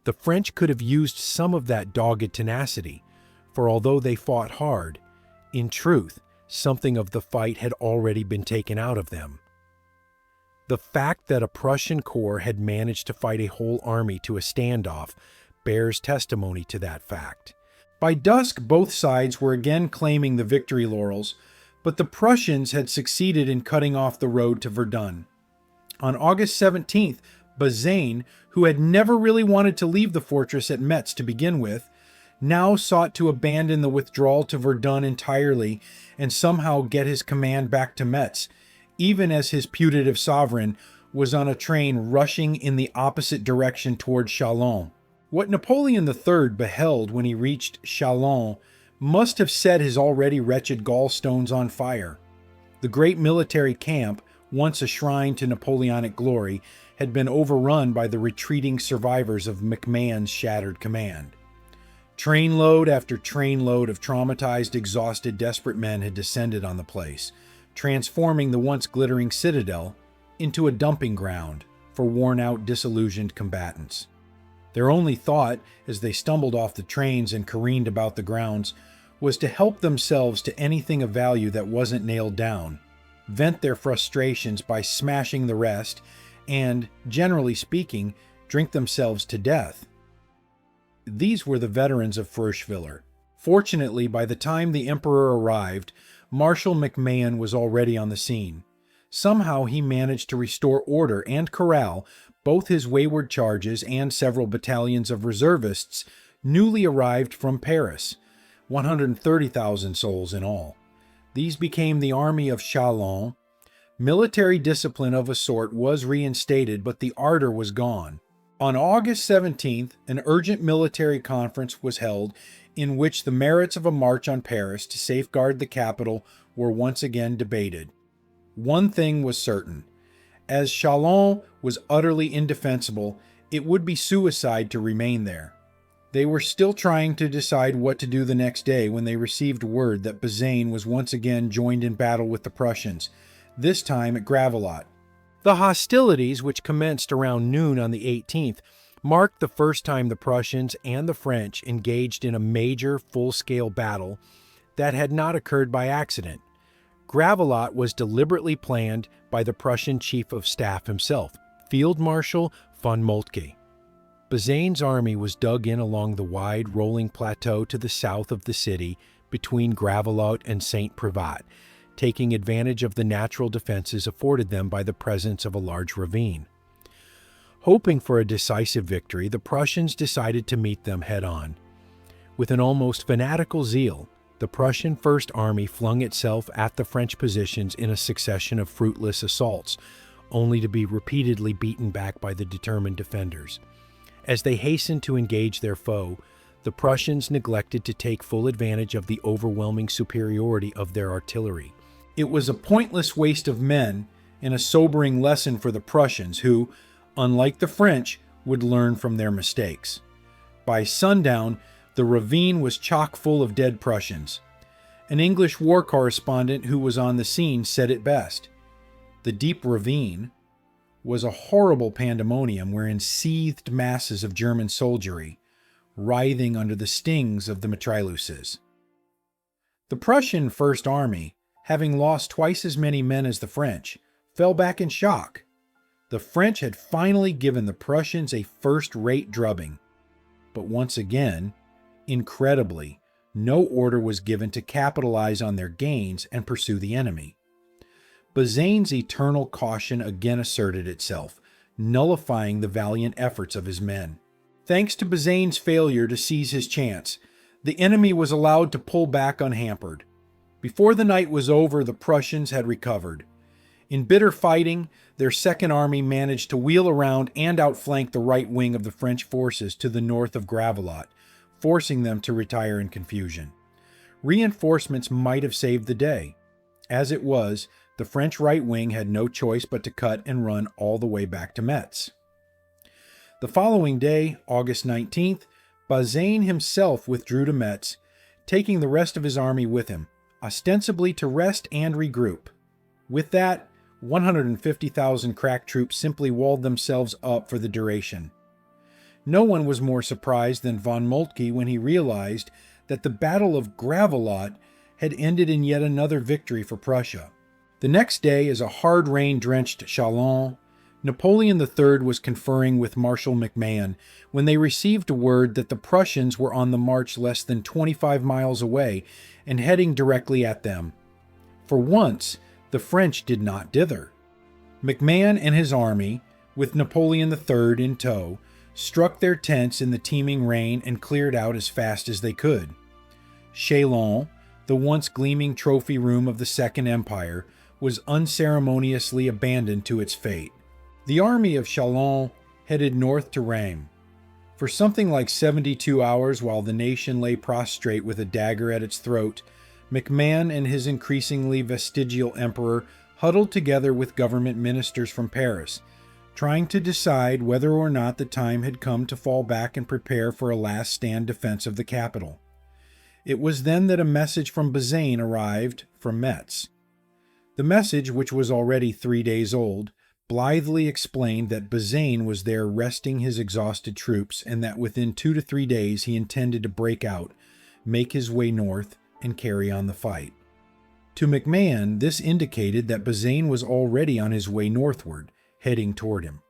The French could have used some of that dogged tenacity, for although they fought hard, in truth, something of the fight had already been taken out of them. The fact that a Prussian corps had managed to fight a whole army to a standoff bears testimony to that fact. By dusk, both sides were again claiming the victory laurels, but the Prussians had succeeded in cutting off the road to Verdun. On August 17th, Bazaine, who had never really wanted to leave the fortress at Metz to begin with, now sought to abandon the withdrawal to Verdun entirely and somehow get his command back to Metz, even as his putative sovereign was on a train rushing in the opposite direction toward Chalons. What Napoleon III beheld when he reached Chalons must have set his already wretched gallstones on fire. The great military camp, once a shrine to Napoleonic glory, had been overrun by the retreating survivors of McMahon's shattered command. Trainload after trainload of traumatized, exhausted, desperate men had descended on the place, transforming the once glittering citadel into a dumping ground for worn-out, disillusioned combatants. Their only thought, as they stumbled off the trains and careened about the grounds, was to help themselves to anything of value that wasn't nailed down, vent their frustrations by smashing the rest, and, generally speaking, drink themselves to death. These were the veterans of Froschwiller. Fortunately, by the time the emperor arrived, Marshal McMahon was already on the scene. Somehow he managed to restore order and corral both his wayward charges and several battalions of reservists newly arrived from Paris, 130,000 souls in all. These became the Army of Chalons. Military discipline of a sort was reinstated, but the ardor was gone. On August 17th, an urgent military conference was held in which the merits of a march on Paris to safeguard the capital were once again debated. One thing was certain. As Chalons was utterly indefensible, it would be suicide to remain there. They were still trying to decide what to do the next day when they received word that Bazaine was once again joined in battle with the Prussians, this time at Gravelotte. The hostilities, which commenced around noon on the 18th, marked the first time the Prussians and the French engaged in a major, full-scale battle that had not occurred by accident. Gravelotte was deliberately planned by the Prussian Chief of Staff himself, Field Marshal von Moltke. Bazaine's army was dug in along the wide, rolling plateau to the south of the city between Gravelotte and Saint-Privat, taking advantage of the natural defenses afforded them by the presence of a large ravine. Hoping for a decisive victory, the Prussians decided to meet them head-on. With an almost fanatical zeal, the Prussian First Army flung itself at the French positions in a succession of fruitless assaults, only to be repeatedly beaten back by the determined defenders. As they hastened to engage their foe, the Prussians neglected to take full advantage of the overwhelming superiority of their artillery. It was a pointless waste of men and a sobering lesson for the Prussians who, unlike the French, would learn from their mistakes. By sundown, the ravine was chock full of dead Prussians. An English war correspondent who was on the scene said it best. The deep ravine was a horrible pandemonium wherein seethed masses of German soldiery, writhing under the stings of the mitrailleuses. The Prussian First Army, having lost twice as many men as the French, fell back in shock. The French had finally given the Prussians a first-rate drubbing. But once again, incredibly, no order was given to capitalize on their gains and pursue the enemy. Bazaine's eternal caution again asserted itself, nullifying the valiant efforts of his men. Thanks to Bazaine's failure to seize his chance, the enemy was allowed to pull back unhampered. Before the night was over, the Prussians had recovered. In bitter fighting, their Second Army managed to wheel around and outflank the right wing of the French forces to the north of Gravelotte, forcing them to retire in confusion. Reinforcements might have saved the day. As it was, the French right wing had no choice but to cut and run all the way back to Metz. The following day, August 19th, Bazaine himself withdrew to Metz, taking the rest of his army with him, ostensibly to rest and regroup. With that, 150,000 crack troops simply walled themselves up for the duration. No one was more surprised than von Moltke when he realized that the Battle of Gravelotte had ended in yet another victory for Prussia. The next day, as a hard rain-drenched Chalons, Napoleon III was conferring with Marshal MacMahon when they received word that the Prussians were on the march less than 25 miles away and heading directly at them. For once, the French did not dither. MacMahon and his army, with Napoleon III in tow, struck their tents in the teeming rain and cleared out as fast as they could. Chalons, the once gleaming trophy room of the Second Empire, was unceremoniously abandoned to its fate. The army of Chalons headed north to Rheims. For something like 72 hours while the nation lay prostrate with a dagger at its throat, MacMahon and his increasingly vestigial emperor huddled together with government ministers from Paris, trying to decide whether or not the time had come to fall back and prepare for a last-stand defense of the capital. It was then that a message from Bazaine arrived from Metz. The message, which was already 3 days old, blithely explained that Bazaine was there resting his exhausted troops and that within 2 to 3 days he intended to break out, make his way north, and carry on the fight. To MacMahon, this indicated that Bazaine was already on his way northward, heading toward him.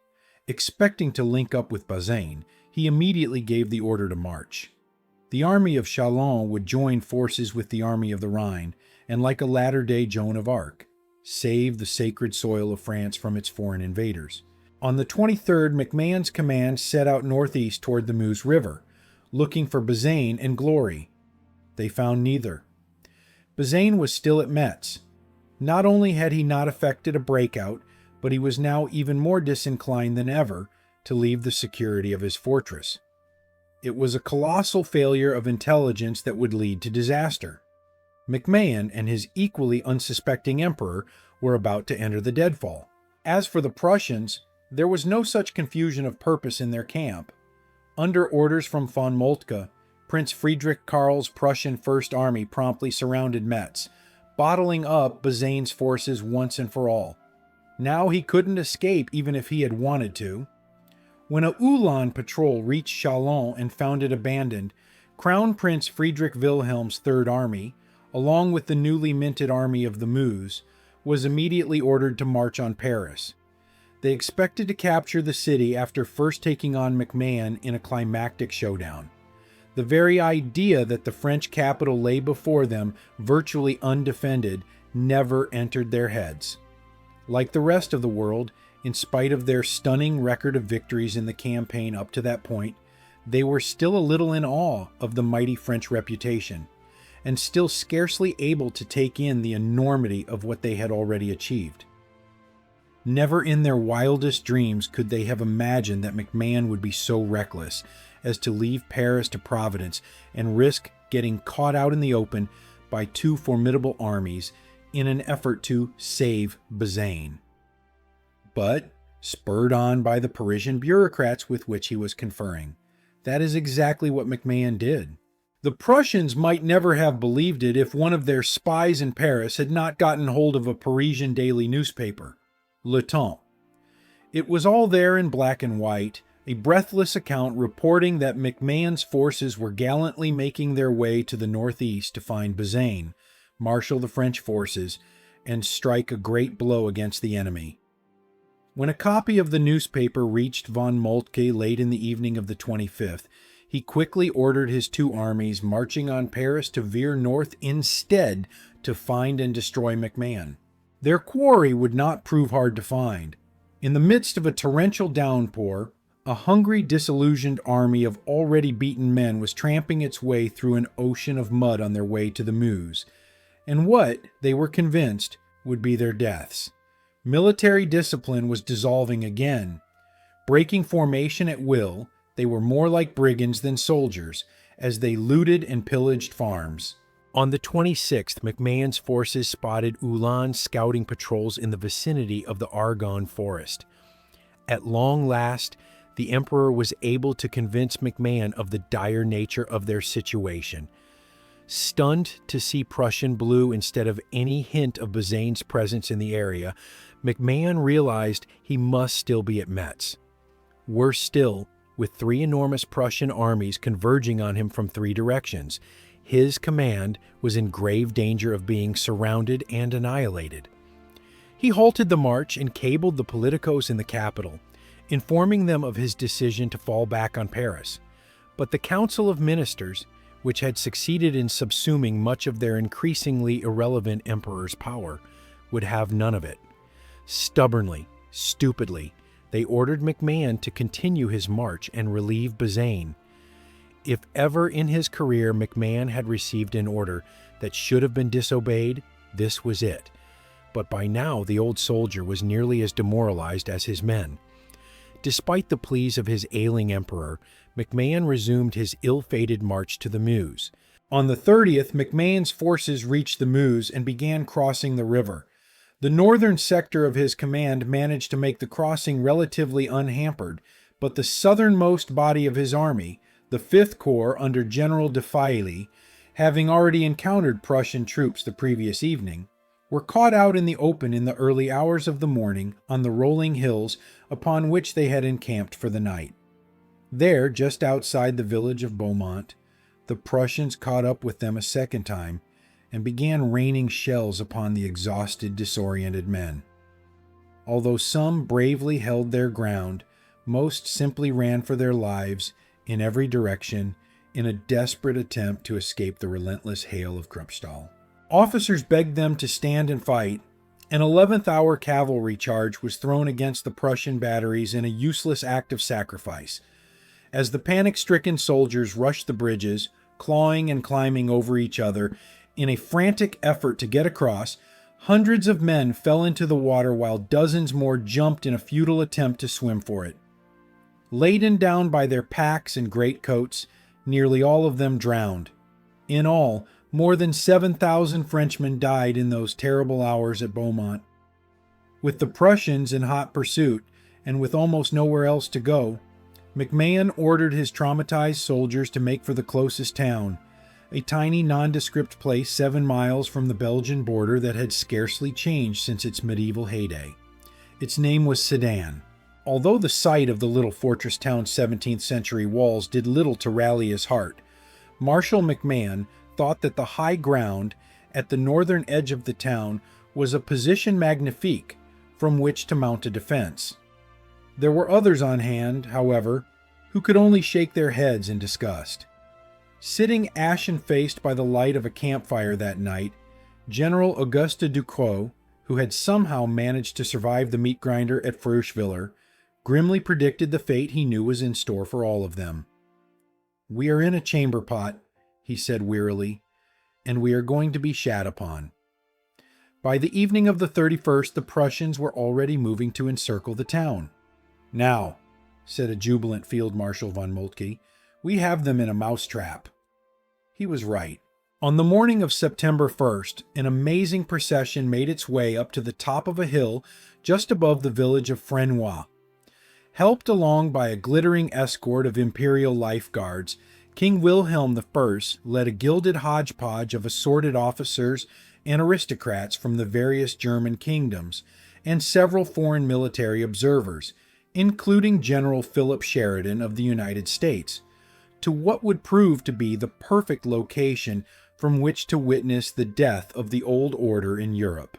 Expecting to link up with Bazaine, he immediately gave the order to march. The army of Chalons would join forces with the army of the Rhine, and like a latter-day Joan of Arc, save the sacred soil of France from its foreign invaders. On the 23rd, MacMahon's command set out northeast toward the Meuse River, looking for Bazaine and glory. They found neither. Bazaine was still at Metz. Not only had he not effected a breakout, but he was now even more disinclined than ever to leave the security of his fortress. It was a colossal failure of intelligence that would lead to disaster. MacMahon and his equally unsuspecting emperor were about to enter the deadfall. As for the Prussians, there was no such confusion of purpose in their camp. Under orders from von Moltke, Prince Friedrich Karl's Prussian First Army promptly surrounded Metz, bottling up Bazaine's forces once and for all. Now he couldn't escape even if he had wanted to. When a Uhlans patrol reached Chalons and found it abandoned, Crown Prince Friedrich Wilhelm's Third Army, along with the newly minted army of the Meuse, was immediately ordered to march on Paris. They expected to capture the city after first taking on MacMahon in a climactic showdown. The very idea that the French capital lay before them, virtually undefended, never entered their heads. Like the rest of the world, in spite of their stunning record of victories in the campaign up to that point, they were still a little in awe of the mighty French reputation, and still scarcely able to take in the enormity of what they had already achieved. Never in their wildest dreams could they have imagined that MacMahon would be so reckless as to leave Paris to Providence and risk getting caught out in the open by two formidable armies in an effort to save Bazaine. But, spurred on by the Parisian bureaucrats with which he was conferring, that is exactly what MacMahon did. The Prussians might never have believed it if one of their spies in Paris had not gotten hold of a Parisian daily newspaper, Le Temps. It was all there in black and white, a breathless account reporting that MacMahon's forces were gallantly making their way to the northeast to find Bazaine, marshal the French forces, and strike a great blow against the enemy. When a copy of the newspaper reached von Moltke late in the evening of the 25th, he quickly ordered his two armies marching on Paris to veer north instead to find and destroy MacMahon. Their quarry would not prove hard to find. In the midst of a torrential downpour, a hungry, disillusioned army of already beaten men was tramping its way through an ocean of mud on their way to the Meuse, and what, they were convinced, would be their deaths. Military discipline was dissolving again. Breaking formation at will, they were more like brigands than soldiers, as they looted and pillaged farms. On the 26th, MacMahon's forces spotted Uhlans scouting patrols in the vicinity of the Argonne forest. At long last, the Emperor was able to convince MacMahon of the dire nature of their situation. Stunned to see Prussian blue instead of any hint of Bazaine's presence in the area, MacMahon realized he must still be at Metz. Worse still, with three enormous Prussian armies converging on him from three directions, his command was in grave danger of being surrounded and annihilated. He halted the march and cabled the politicos in the capital, informing them of his decision to fall back on Paris. But the Council of Ministers, which had succeeded in subsuming much of their increasingly irrelevant emperor's power, would have none of it. Stubbornly, stupidly, they ordered MacMahon to continue his march and relieve Bazaine. If ever in his career MacMahon had received an order that should have been disobeyed, this was it. But by now the old soldier was nearly as demoralized as his men. Despite the pleas of his ailing emperor, MacMahon resumed his ill-fated march to the Meuse. On the 30th, MacMahon's forces reached the Meuse and began crossing the river. The northern sector of his command managed to make the crossing relatively unhampered, but the southernmost body of his army, the 5th Corps under General de Failly, having already encountered Prussian troops the previous evening, were caught out in the open in the early hours of the morning on the rolling hills upon which they had encamped for the night. There, just outside the village of Beaumont, the Prussians caught up with them a second time and began raining shells upon the exhausted, disoriented men. Although some bravely held their ground, most simply ran for their lives in every direction in a desperate attempt to escape the relentless hail of Kruppstahl. Officers begged them to stand and fight. An 11th-hour cavalry charge was thrown against the Prussian batteries in a useless act of sacrifice. As the panic-stricken soldiers rushed the bridges, clawing and climbing over each other, in a frantic effort to get across, hundreds of men fell into the water while dozens more jumped in a futile attempt to swim for it. Laden down by their packs and greatcoats, nearly all of them drowned. In all, more than 7,000 Frenchmen died in those terrible hours at Beaumont. With the Prussians in hot pursuit, and with almost nowhere else to go, MacMahon ordered his traumatized soldiers to make for the closest town, a tiny nondescript place 7 miles from the Belgian border that had scarcely changed since its medieval heyday. Its name was Sedan. Although the sight of the little fortress town's 17th century walls did little to rally his heart, Marshal MacMahon thought that the high ground at the northern edge of the town was a position magnifique from which to mount a defense. There were others on hand, however, who could only shake their heads in disgust. Sitting ashen-faced by the light of a campfire that night, General Auguste Ducrot, who had somehow managed to survive the meat grinder at Fürchwiller, grimly predicted the fate he knew was in store for all of them. "We are in a chamber pot," he said wearily, "and we are going to be shat upon." By the evening of the 31st, the Prussians were already moving to encircle the town. "Now," said a jubilant Field Marshal von Moltke, "we have them in a mousetrap." He was right. On the morning of September 1st, an amazing procession made its way up to the top of a hill just above the village of Frenois. Helped along by a glittering escort of imperial life guards, King Wilhelm I led a gilded hodgepodge of assorted officers and aristocrats from the various German kingdoms, and several foreign military observers, including General Philip Sheridan of the United States, to what would prove to be the perfect location from which to witness the death of the old order in Europe.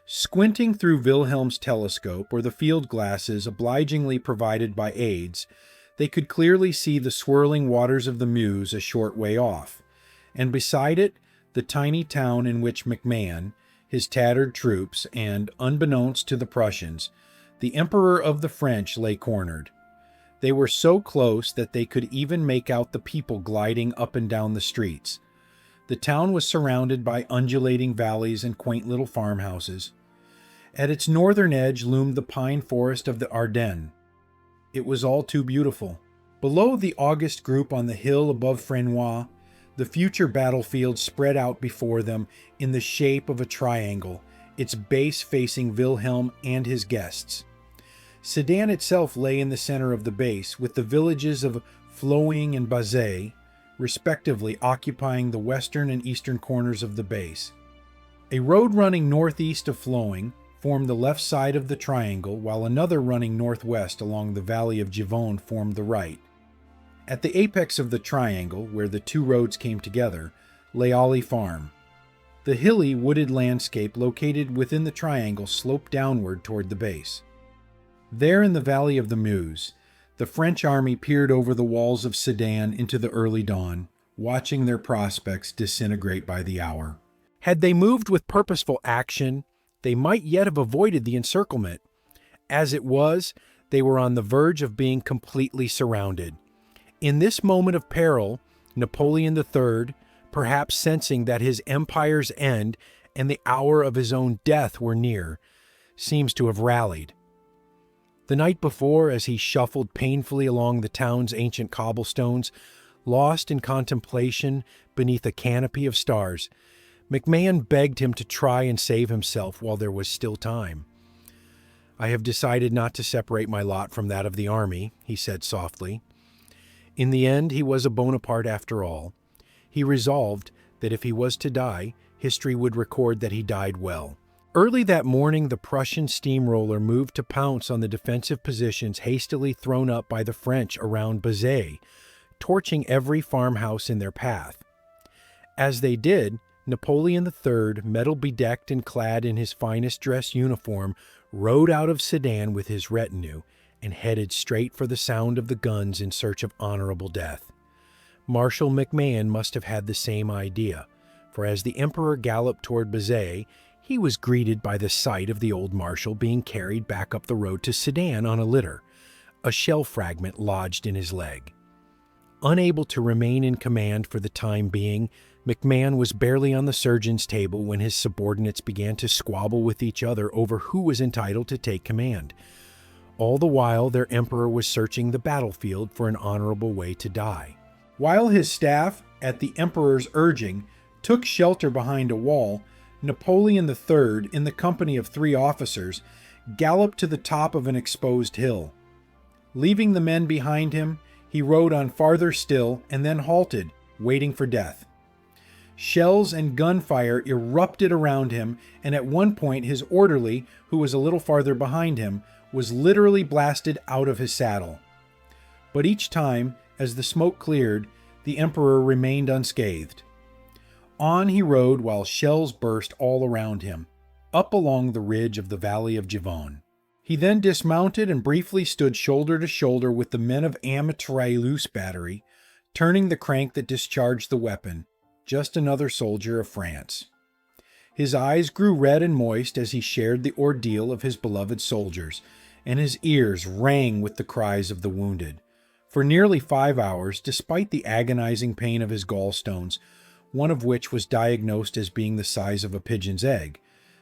Squinting through Wilhelm's telescope or the field glasses obligingly provided by aides, they could clearly see the swirling waters of the Meuse a short way off, and beside it, the tiny town in which MacMahon, his tattered troops, and, unbeknownst to the Prussians, the Emperor of the French lay cornered. They were so close that they could even make out the people gliding up and down the streets. The town was surrounded by undulating valleys and quaint little farmhouses. At its northern edge loomed the pine forest of the Ardennes. It was all too beautiful. Below the august group on the hill above Frenois, the future battlefield spread out before them in the shape of a triangle, its base facing Wilhelm and his guests. Sedan itself lay in the center of the base, with the villages of Flowing and Bazet, respectively, occupying the western and eastern corners of the base. A road running northeast of Flowing formed the left side of the triangle, while another running northwest along the valley of Givonne formed the right. At the apex of the triangle, where the two roads came together, lay Olly Farm. The hilly, wooded landscape located within the triangle sloped downward toward the base. There in the valley of the Meuse, the French army peered over the walls of Sedan into the early dawn, watching their prospects disintegrate by the hour. Had they moved with purposeful action, they might yet have avoided the encirclement. As it was, they were on the verge of being completely surrounded. In this moment of peril, Napoleon III, perhaps sensing that his empire's end and the hour of his own death were near, seems to have rallied. The night before, as he shuffled painfully along the town's ancient cobblestones, lost in contemplation beneath a canopy of stars, MacMahon begged him to try and save himself while there was still time. "I have decided not to separate my lot from that of the army," he said softly. In the end, he was a Bonaparte after all. He resolved that if he was to die, history would record that he died well. Early that morning, the Prussian steamroller moved to pounce on the defensive positions hastily thrown up by the French around Bazet, torching every farmhouse in their path. As they did, Napoleon III, medal-bedecked and clad in his finest dress uniform, rode out of Sedan with his retinue and headed straight for the sound of the guns in search of honorable death. Marshal MacMahon must have had the same idea, for as the Emperor galloped toward Bazet, he was greeted by the sight of the old marshal being carried back up the road to Sedan on a litter, a shell fragment lodged in his leg. Unable to remain in command for the time being, MacMahon was barely on the surgeon's table when his subordinates began to squabble with each other over who was entitled to take command. All the while, their emperor was searching the battlefield for an honorable way to die. While his staff, at the emperor's urging, took shelter behind a wall, Napoleon III, in the company of 3 officers, galloped to the top of an exposed hill. Leaving the men behind him, he rode on farther still and then halted, waiting for death. Shells and gunfire erupted around him, and at one point his orderly, who was a little farther behind him, was literally blasted out of his saddle. But each time, as the smoke cleared, the emperor remained unscathed. On he rode while shells burst all around him, up along the ridge of the valley of Givonne. He then dismounted and briefly stood shoulder to shoulder with the men of Mitrailleuse battery, turning the crank that discharged the weapon, just another soldier of France. His eyes grew red and moist as he shared the ordeal of his beloved soldiers, and his ears rang with the cries of the wounded. For nearly 5 hours, despite the agonizing pain of his gallstones, one of which was diagnosed as being the size of a pigeon's egg,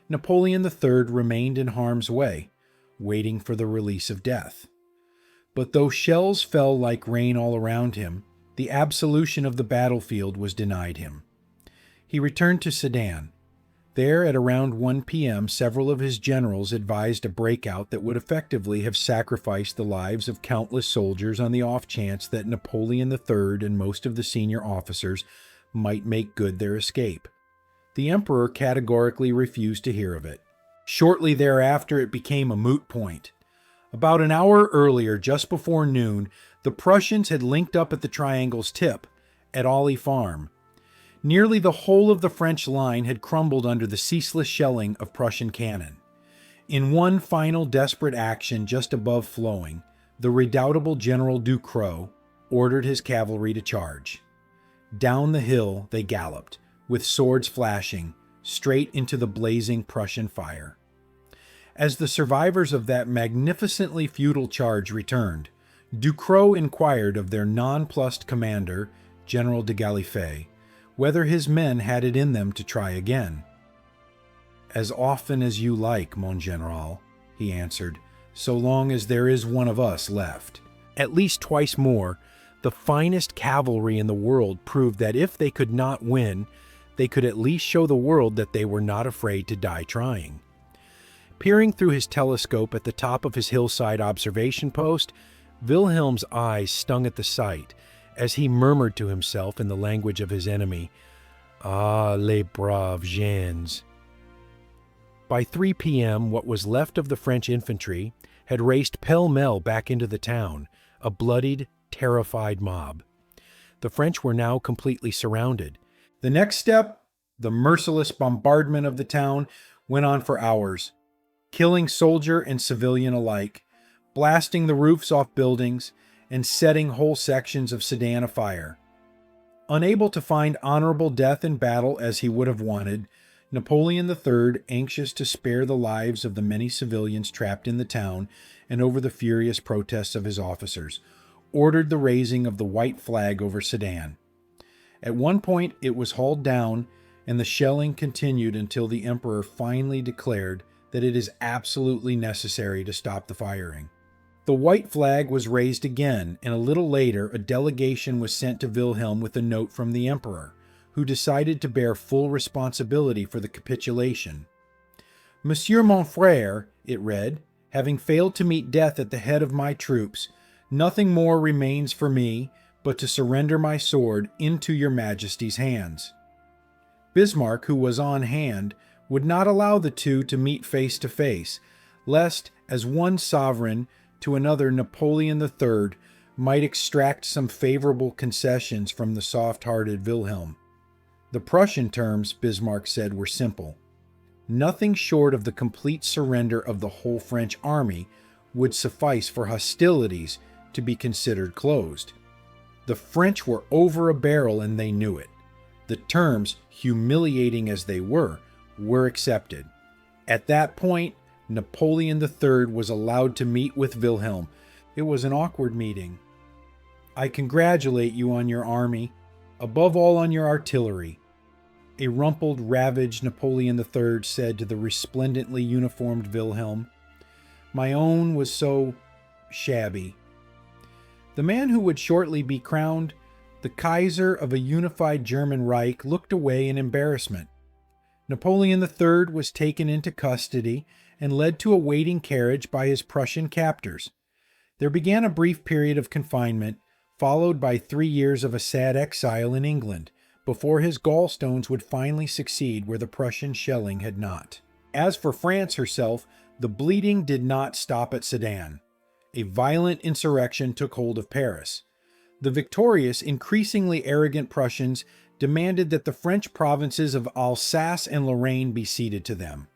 Napoleon III remained in harm's way, waiting for the release of death. But though shells fell like rain all around him, the absolution of the battlefield was denied him. He returned to Sedan. There, at around 1 p.m., several of his generals advised a breakout that would effectively have sacrificed the lives of countless soldiers on the off chance that Napoleon III and most of the senior officers might make good their escape. The emperor categorically refused to hear of it. Shortly thereafter, it became a moot point. About an hour earlier, just before noon, the Prussians had linked up at the triangle's tip, at Olly Farm. Nearly the whole of the French line had crumbled under the ceaseless shelling of Prussian cannon. In one final desperate action just above Flowing, the redoubtable General Ducrot ordered his cavalry to charge. Down the hill they galloped, with swords flashing, straight into the blazing Prussian fire. As the survivors of that magnificently futile charge returned, Ducrot inquired of their nonplussed commander, General de Gallifet, whether his men had it in them to try again. "As often as you like, mon général," he answered, "so long as there is one of us left." At least twice more, the finest cavalry in the world proved that if they could not win, they could at least show the world that they were not afraid to die trying. Peering through his telescope at the top of his hillside observation post, Wilhelm's eyes stung at the sight, as he murmured to himself in the language of his enemy, "Ah, les braves gens." By 3 p.m., what was left of the French infantry had raced pell-mell back into the town, a bloodied, terrified mob. The French were now completely surrounded. The next step, the merciless bombardment of the town, went on for hours, killing soldier and civilian alike, blasting the roofs off buildings, and setting whole sections of Sedan afire. Unable to find honorable death in battle as he would have wanted, Napoleon III, anxious to spare the lives of the many civilians trapped in the town and over the furious protests of his officers, ordered the raising of the white flag over Sedan. At one point it was hauled down, and the shelling continued until the emperor finally declared that it is absolutely necessary to stop the firing. The white flag was raised again, and a little later a delegation was sent to Wilhelm with a note from the emperor, who decided to bear full responsibility for the capitulation. "Monsieur mon frère," it read, "having failed to meet death at the head of my troops, nothing more remains for me but to surrender my sword into your Majesty's hands." Bismarck, who was on hand, would not allow the two to meet face to face, lest, as one sovereign to another, Napoleon III might extract some favorable concessions from the soft-hearted Wilhelm. The Prussian terms, Bismarck said, were simple. Nothing short of the complete surrender of the whole French army would suffice for hostilities to be considered closed. The French were over a barrel and they knew it. The terms, humiliating as they were accepted. At that point, Napoleon III was allowed to meet with Wilhelm. It was an awkward meeting. "I congratulate you on your army, above all on your artillery," a rumpled, ravaged Napoleon III said to the resplendently uniformed Wilhelm. "My own was so shabby." The man who would shortly be crowned the Kaiser of a unified German Reich looked away in embarrassment. Napoleon III was taken into custody and led to a waiting carriage by his Prussian captors. There began a brief period of confinement, followed by 3 years of a sad exile in England, before his gallstones would finally succeed where the Prussian shelling had not. As for France herself, the bleeding did not stop at Sedan. A violent insurrection took hold of Paris. The victorious, increasingly arrogant Prussians demanded that the French provinces of Alsace and Lorraine be ceded to them.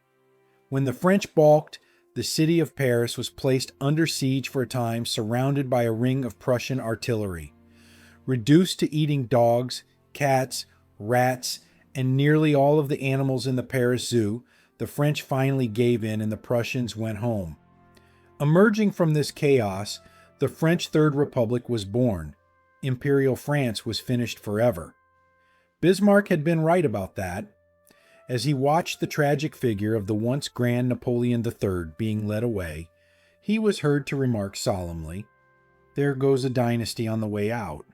When the French balked, the city of Paris was placed under siege for a time, surrounded by a ring of Prussian artillery. Reduced to eating dogs, cats, rats, and nearly all of the animals in the Paris zoo, the French finally gave in and the Prussians went home. Emerging from this chaos, the French Third Republic was born. Imperial France was finished forever. Bismarck had been right about that. As he watched the tragic figure of the once grand Napoleon III being led away, he was heard to remark solemnly, "There goes a dynasty on the way out."